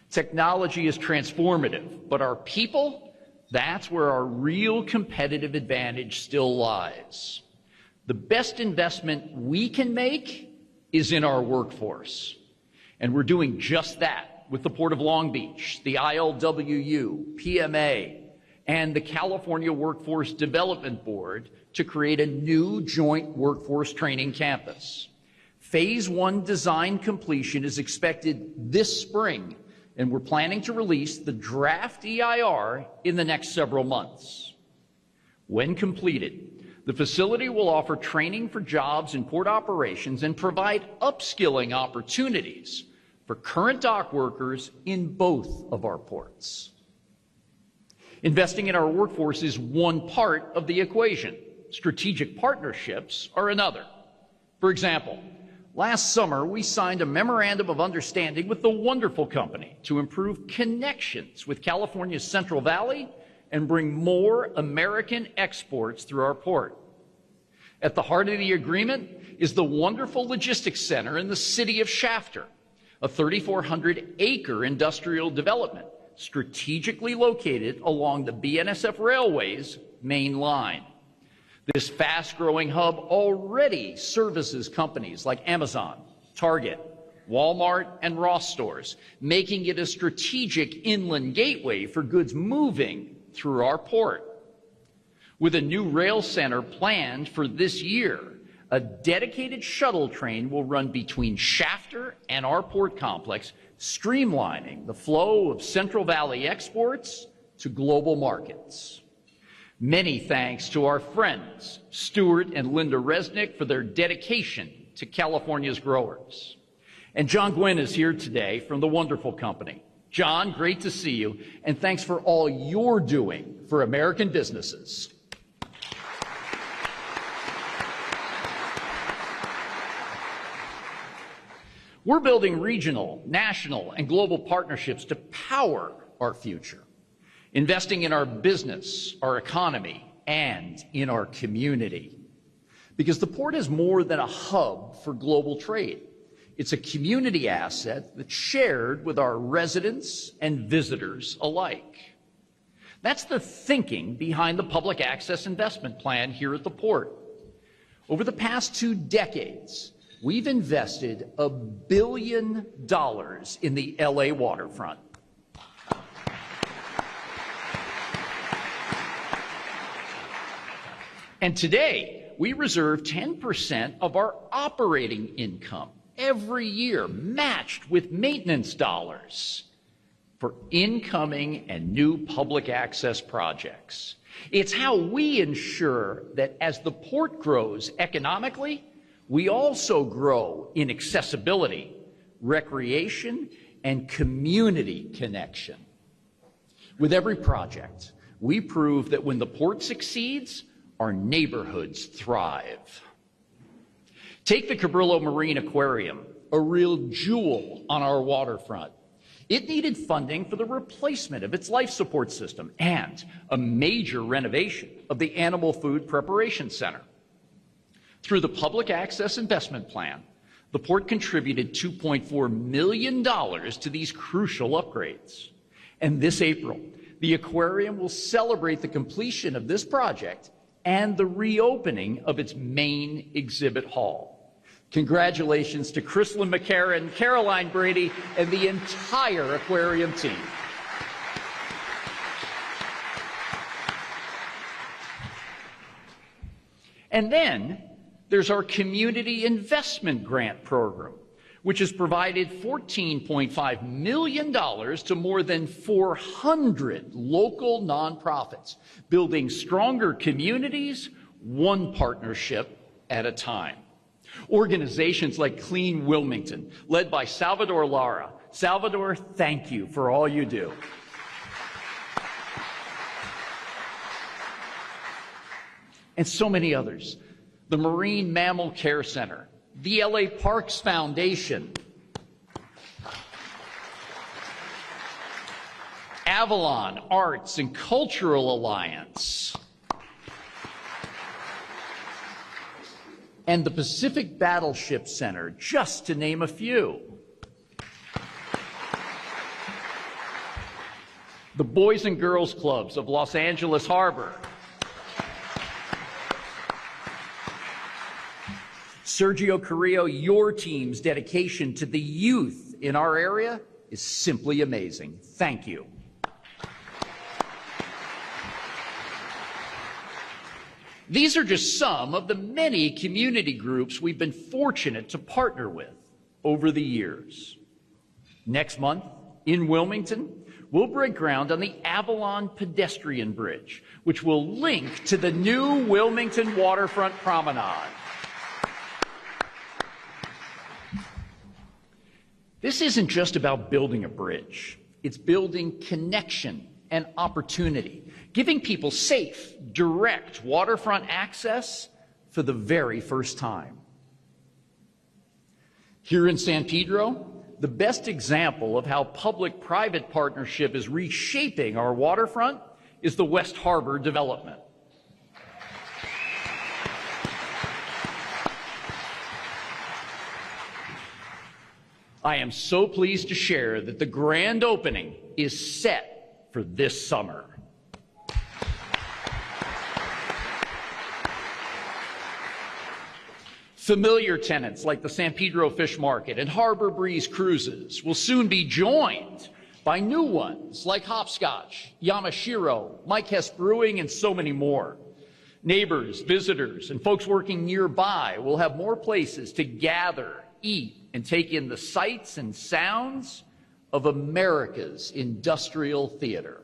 Technology is transformative, but our people, that's where our real competitive advantage still lies. The best investment we can make is in our workforce. And we're doing just that with the Port of Long Beach, the ILWU, PMA, and the California Workforce Development Board to create a new joint workforce training campus. Phase 1 design completion is expected this spring, and we're planning to release the draft EIR in the next several months. When completed, the facility will offer training for jobs in port operations and provide upskilling opportunities for current dock workers in both of our ports. Investing in our workforce is one part of the equation. Strategic partnerships are another. For example, last summer we signed a memorandum of understanding with the Wonderful Company to improve connections with California's Central Valley and bring more American exports through our port. At the heart of the agreement is the Wonderful Logistics Center in the city of Shafter, a 3,400-acre industrial development strategically located along the BNSF Railway's main line. This fast-growing hub already services companies like Amazon, Target, Walmart, and Ross stores, making it a strategic inland gateway for goods moving through our port. With a new rail center planned for this year, a dedicated shuttle train will run between Shafter and our port complex, streamlining the flow of Central Valley exports to global markets. Many thanks to our friends, Stuart and Linda Resnick, for their dedication to California's growers. And John Gwynn is here today from the Wonderful Company. John, great to see you, and thanks for all you're doing for American businesses. We're building regional, national, and global partnerships to power our future, investing in our business, our economy, and in our community. Because the port is more than a hub for global trade. It's a community asset that's shared with our residents and visitors alike. That's the thinking behind the Public Access Investment Plan here at the port. Over the past 2 decades, we've invested $1 billion in the LA waterfront. And today, we reserve 10% of our operating income every year, matched with maintenance dollars, for incoming and new public access projects. It's how we ensure that as the port grows economically, we also grow in accessibility, recreation, and community connection. With every project, we prove that when the port succeeds, our neighborhoods thrive. Take the Cabrillo Marine Aquarium, a real jewel on our waterfront. It needed funding for the replacement of its life support system and a major renovation of the Animal Food Preparation Center. Through the Public Access Investment Plan, The port contributed $2.4 million to these crucial upgrades. And this April, the aquarium will celebrate the completion of this project and the reopening of its main exhibit hall. Congratulations to Chrislyn McCarran, Caroline Brady, and the entire aquarium team. And then there's our Community Investment Grant Program, which has provided $14.5 million to more than 400 local nonprofits, building stronger communities, one partnership at a time. Organizations like Clean Wilmington, led by Salvador Lara. Salvador, thank you for all you do. And so many others. The Marine Mammal Care Center, the LA Parks Foundation, Avalon Arts and Cultural Alliance, and the Pacific Battleship Center, just to name a few. The Boys and Girls Clubs of Los Angeles Harbor, Sergio Carrillo, your team's dedication to the youth in our area is simply amazing. Thank you. These are just some of the many community groups we've been fortunate to partner with over the years. Next month, in Wilmington, we'll break ground on the Avalon Pedestrian Bridge, which will link to the new Wilmington Waterfront Promenade. This isn't just about building a bridge. It's building connection and opportunity, giving people safe, direct waterfront access for the very first time. Here in San Pedro, the best example of how public-private partnership is reshaping our waterfront is the West Harbor development. I am so pleased to share that the grand opening is set for this summer. Familiar tenants like the San Pedro Fish Market and Harbor Breeze Cruises will soon be joined by new ones like Hopscotch, Yamashiro, Mike Hess Brewing, and so many more. Neighbors, visitors, and folks working nearby will have more places to gather, eat, and take in the sights and sounds of America's industrial theater.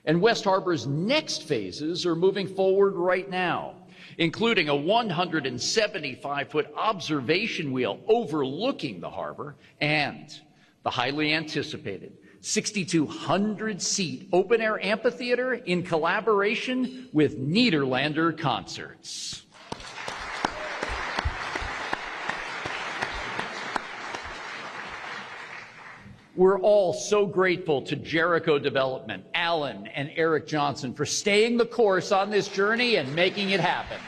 And West Harbor's next phases are moving forward right now, including a 175-foot observation wheel overlooking the harbor and the highly anticipated 6,200-seat open-air amphitheater in collaboration with Nederlander Concerts. We're all so grateful to Jericho Development, Alan and Eric Johnson for staying the course on this journey and making it happen.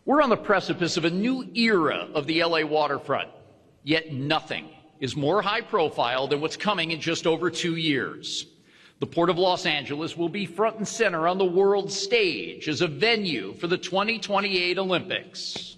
We're on the precipice of a new era of the LA waterfront, yet nothing is more high profile than what's coming in just over 2 years. The Port of Los Angeles will be front and center on the world stage as a venue for the 2028 Olympics.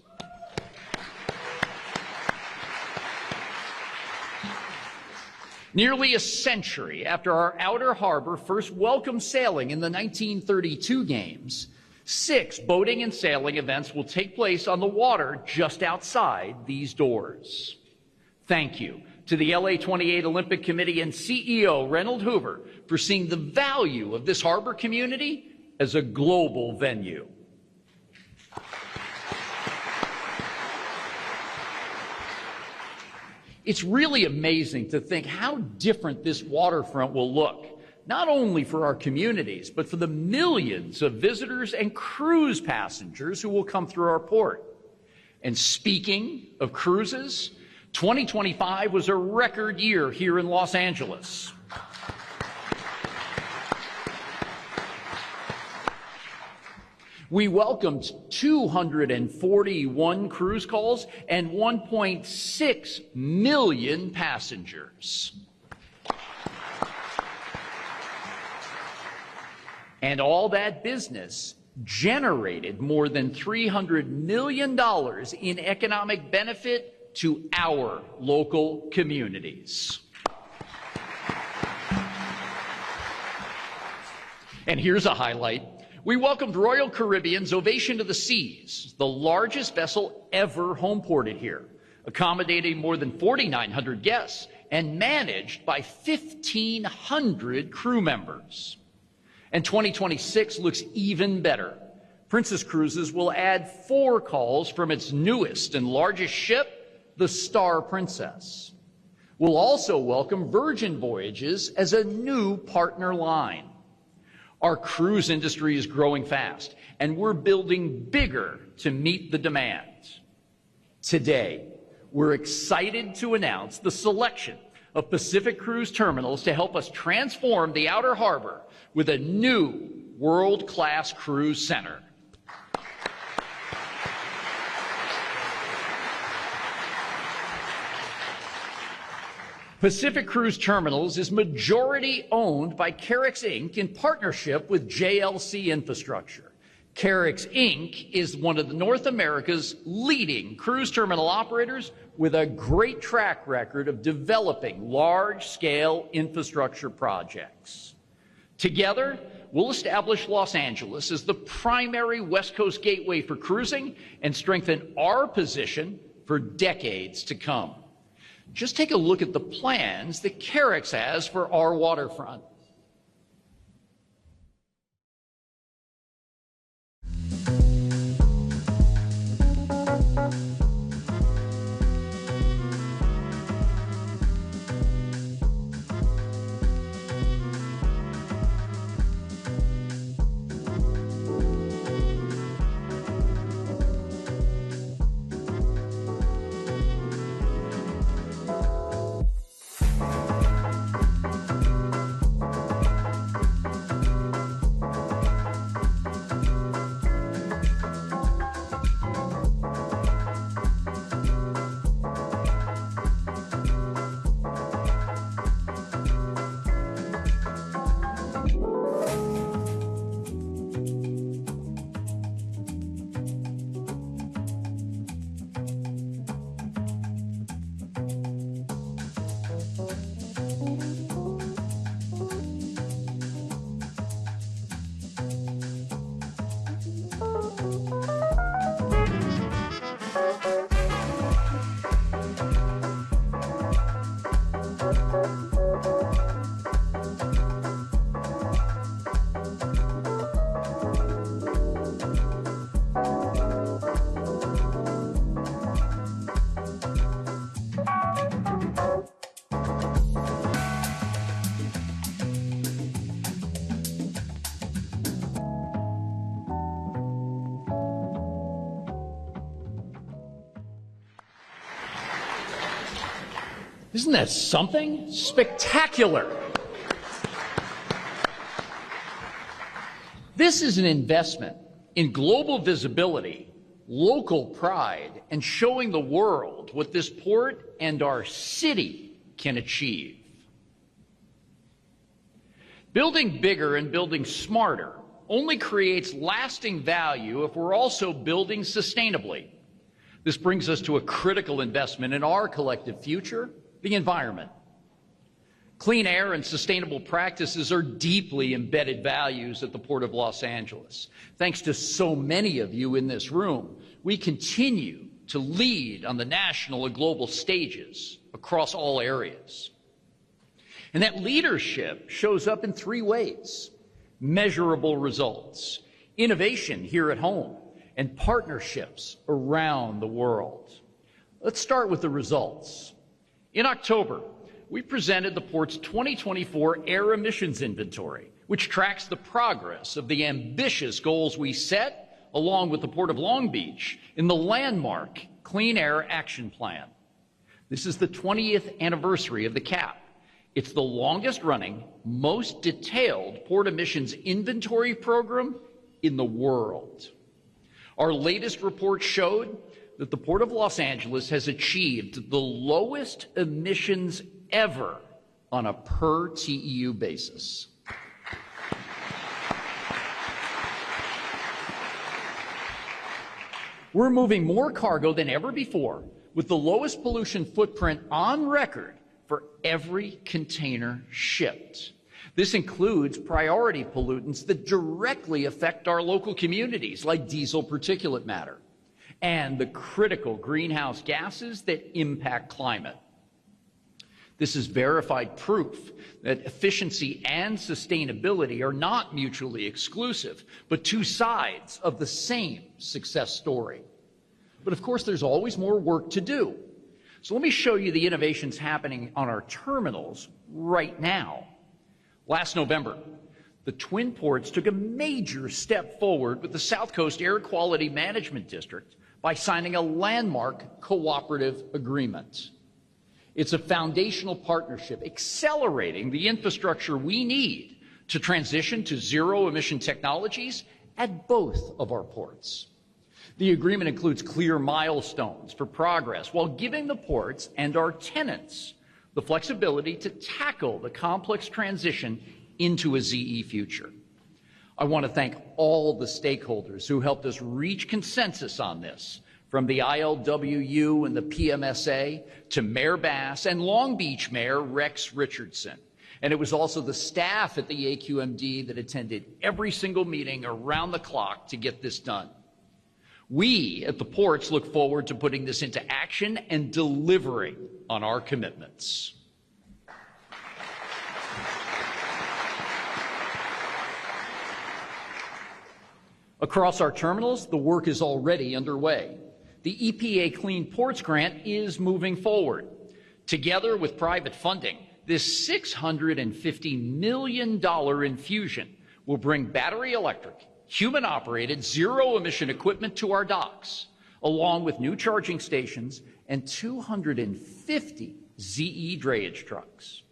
Nearly a century after our outer harbor first welcomed sailing in the 1932 games, 6 boating and sailing events will take place on the water just outside these doors. Thank you to the LA 28 Olympic Committee and CEO Reynold Hoover for seeing the value of this harbor community as a global venue. It's really amazing to think how different this waterfront will look, not only for our communities, but for the millions of visitors and cruise passengers who will come through our port. And speaking of cruises, 2025 was a record year here in Los Angeles. We welcomed 241 cruise calls and 1.6 million passengers. And all that business generated more than $300 million in economic benefit to our local communities. And here's a highlight. We welcomed Royal Caribbean's Ovation to the Seas, the largest vessel ever homeported here, accommodating more than 4,900 guests and managed by 1,500 crew members. And 2026 looks even better. Princess Cruises will add 4 calls from its newest and largest ship, the Star Princess. We'll also welcome Virgin Voyages as a new partner line. Our cruise industry is growing fast, and we're building bigger to meet the demand. Today, we're excited to announce the selection of Pacific Cruise Terminals to help us transform the outer harbor with a new world-class cruise center. Pacific Cruise Terminals is majority owned by Carrix Inc. in partnership with JLC Infrastructure. Carrix Inc. is one of North America's leading cruise terminal operators with a great track record of developing large-scale infrastructure projects. Together, we'll establish Los Angeles as the primary West Coast gateway for cruising and strengthen our position for decades to come. Just take a look at the plans that Carrix has for our waterfront. Isn't that something? Spectacular. This is an investment in global visibility, local pride, and showing the world what this port and our city can achieve. Building bigger and building smarter only creates lasting value if we're also building sustainably. This brings us to a critical investment in our collective future, the environment. Clean air and sustainable practices are deeply embedded values at the Port of Los Angeles. Thanks to so many of you in this room, we continue to lead on the national and global stages across all areas. And that leadership shows up in 3 ways: measurable results, innovation here at home, and partnerships around the world. Let's start with the results. In October, we presented the port's 2024 air emissions inventory, which tracks the progress of the ambitious goals we set, along with the Port of Long Beach, in the landmark Clean Air Action Plan. This is the 20th anniversary of the CAP. It's the longest-running, most detailed port emissions inventory program in the world. Our latest report showed that the Port of Los Angeles has achieved the lowest emissions ever on a per TEU basis. We're moving more cargo than ever before, with the lowest pollution footprint on record for every container shipped. This includes priority pollutants that directly affect our local communities, like diesel particulate matter, and the critical greenhouse gases that impact climate. This is verified proof that efficiency and sustainability are not mutually exclusive, but two sides of the same success story. But of course, there's always more work to do. So let me show you the innovations happening on our terminals right now. Last November, the Twin Ports took a major step forward with the South Coast Air Quality Management District by signing a landmark cooperative agreement. It's a foundational partnership accelerating the infrastructure we need to transition to zero-emission technologies at both of our ports. The agreement includes clear milestones for progress while giving the ports and our tenants the flexibility to tackle the complex transition into a ZE future. I want to thank all the stakeholders who helped us reach consensus on this, from the ILWU and the PMSA to Mayor Bass and Long Beach Mayor Rex Richardson. And it was also the staff at the AQMD that attended every single meeting around the clock to get this done. We at the ports look forward to putting this into action and delivering on our commitments. Across our terminals, the work is already underway. The EPA Clean Ports Grant is moving forward. Together with private funding, this $650 million infusion will bring battery electric, human-operated, zero-emission equipment to our docks, along with new charging stations and 250 ZE drayage trucks.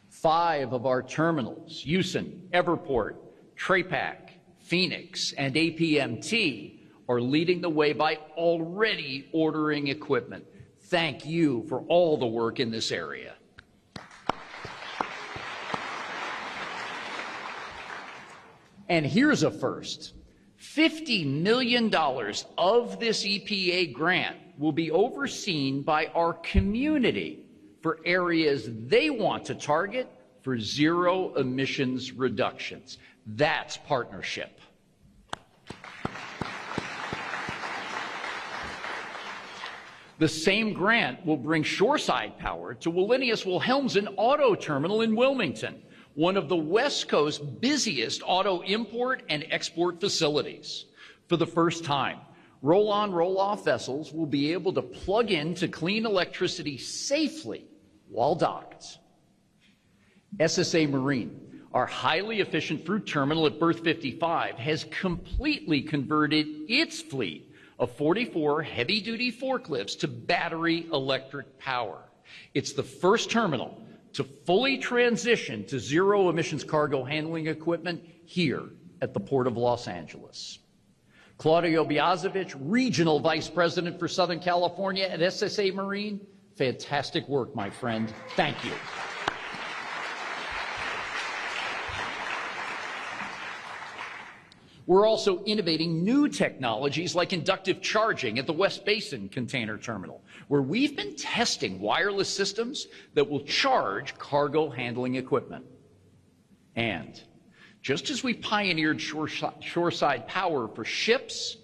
Five of our terminals, Houston, Everport, Trapac, Phoenix, and APMT, are leading the way by already ordering equipment. Thank you for all the work in this area. And here's a first. $50 million of this EPA grant will be overseen by our community for areas they want to target for zero emissions reductions. That's partnership. The same grant will bring shoreside power to Wallenius Wilhelmsen Auto Terminal in Wilmington, one of the West Coast's busiest auto import and export facilities. For the first time, roll-on, roll-off vessels will be able to plug into clean electricity safely while docked. SSA Marine, our highly efficient fruit terminal at Berth 55, has completely converted its fleet of 44 heavy-duty forklifts to battery electric power. It's the first terminal to fully transition to zero-emissions cargo handling equipment here at the Port of Los Angeles. Claudio Biazovich, Regional Vice President for Southern California at SSA Marine, fantastic work, my friend. Thank you. We're also innovating new technologies like inductive charging at the West Basin Container Terminal, where we've been testing wireless systems that will charge cargo handling equipment. And just as we pioneered shoreside power for ships,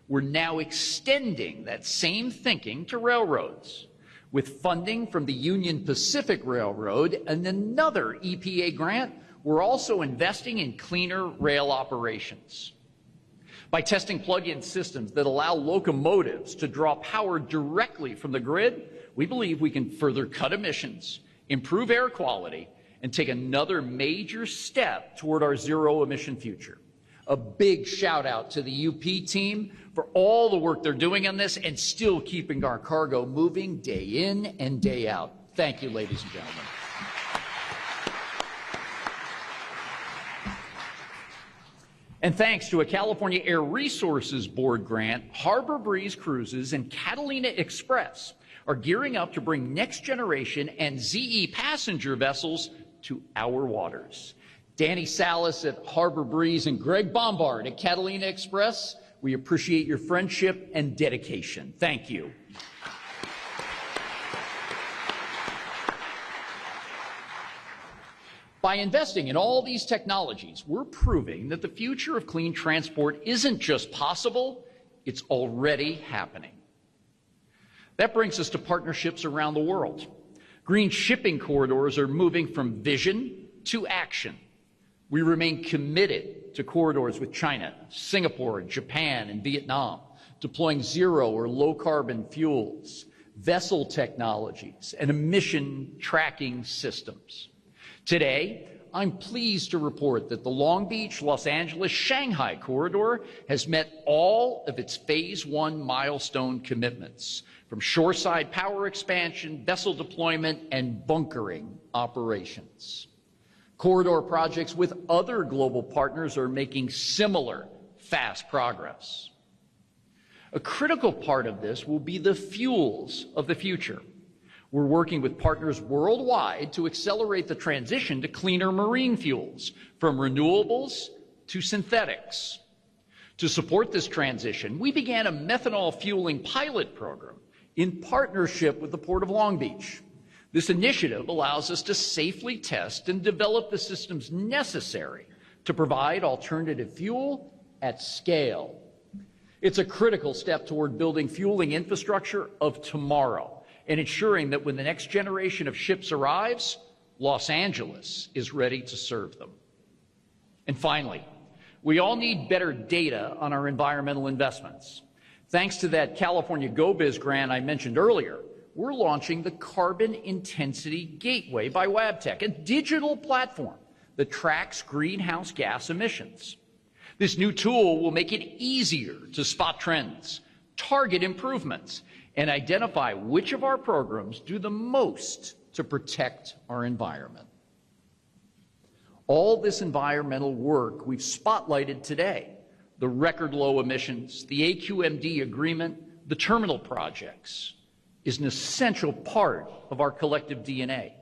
we're now extending that same thinking to railroads, with funding from the Union Pacific Railroad and another EPA grant. We're also investing in cleaner rail operations. By testing plug-in systems that allow locomotives to draw power directly from the grid, we believe we can further cut emissions, improve air quality, and take another major step toward our zero-emission future. A big shout out to the UP team for all the work they're doing on this and still keeping our cargo moving day in and day out. Thank you, ladies and gentlemen. And thanks to a California Air Resources Board grant, Harbor Breeze Cruises and Catalina Express are gearing up to bring next-generation and ZE passenger vessels to our waters. Danny Salas at Harbor Breeze and Greg Bombard at Catalina Express, we appreciate your friendship and dedication. Thank you. By investing in all these technologies, we're proving that the future of clean transport isn't just possible, it's already happening. That brings us to partnerships around the world. Green shipping corridors are moving from vision to action. We remain committed to corridors with China, Singapore, Japan, and Vietnam, deploying zero or low carbon fuels, vessel technologies, and emission tracking systems. Today, I'm pleased to report that the Long Beach, Los Angeles, Shanghai corridor has met all of its Phase 1 milestone commitments, from shoreside power expansion, vessel deployment, and bunkering operations. Corridor projects with other global partners are making similar fast progress. A critical part of this will be the fuels of the future. We're working with partners worldwide to accelerate the transition to cleaner marine fuels, from renewables to synthetics. To support this transition, we began a methanol fueling pilot program in partnership with the Port of Long Beach. This initiative allows us to safely test and develop the systems necessary to provide alternative fuel at scale. It's a critical step toward building fueling infrastructure of tomorrow and ensuring that when the next generation of ships arrives, Los Angeles is ready to serve them. And finally, we all need better data on our environmental investments. Thanks to that California GoBiz grant I mentioned earlier, we're launching the Carbon Intensity Gateway by Wabtec, a digital platform that tracks greenhouse gas emissions. This new tool will make it easier to spot trends, target improvements, and identify which of our programs do the most to protect our environment. All this environmental work we've spotlighted today, the record low emissions, the AQMD agreement, the terminal projects, is an essential part of our collective DNA.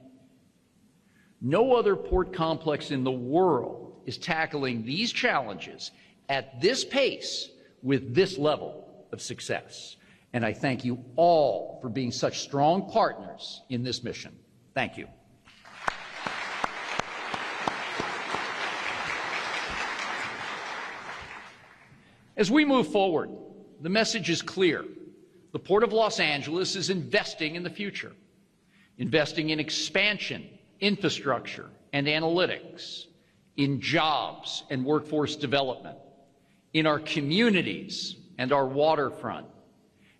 No other port complex in the world is tackling these challenges at this pace with this level of success. And I thank you all for being such strong partners in this mission. Thank you. As we move forward, the message is clear. The Port of Los Angeles is investing in the future, investing in expansion, infrastructure, and analytics, in jobs and workforce development, in our communities and our waterfront,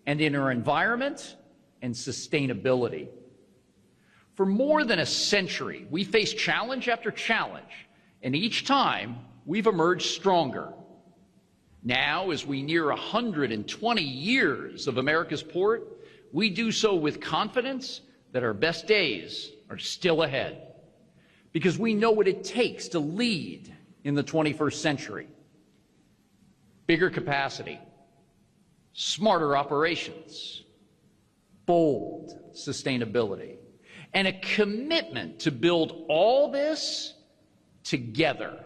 and in our environment and sustainability. For more than a century, we faced challenge after challenge, and each time we've emerged stronger. Now, as we near 120 years of America's port, we do so with confidence that our best days are still ahead, because we know what it takes to lead in the 21st century. Bigger capacity, smarter operations, bold sustainability, and a commitment to build all this together.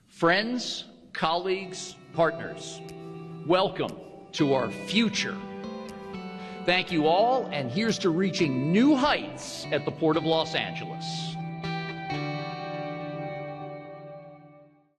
Friends, colleagues, partners, welcome to our future. Thank you all, and here's to reaching new heights at the Port of Los Angeles.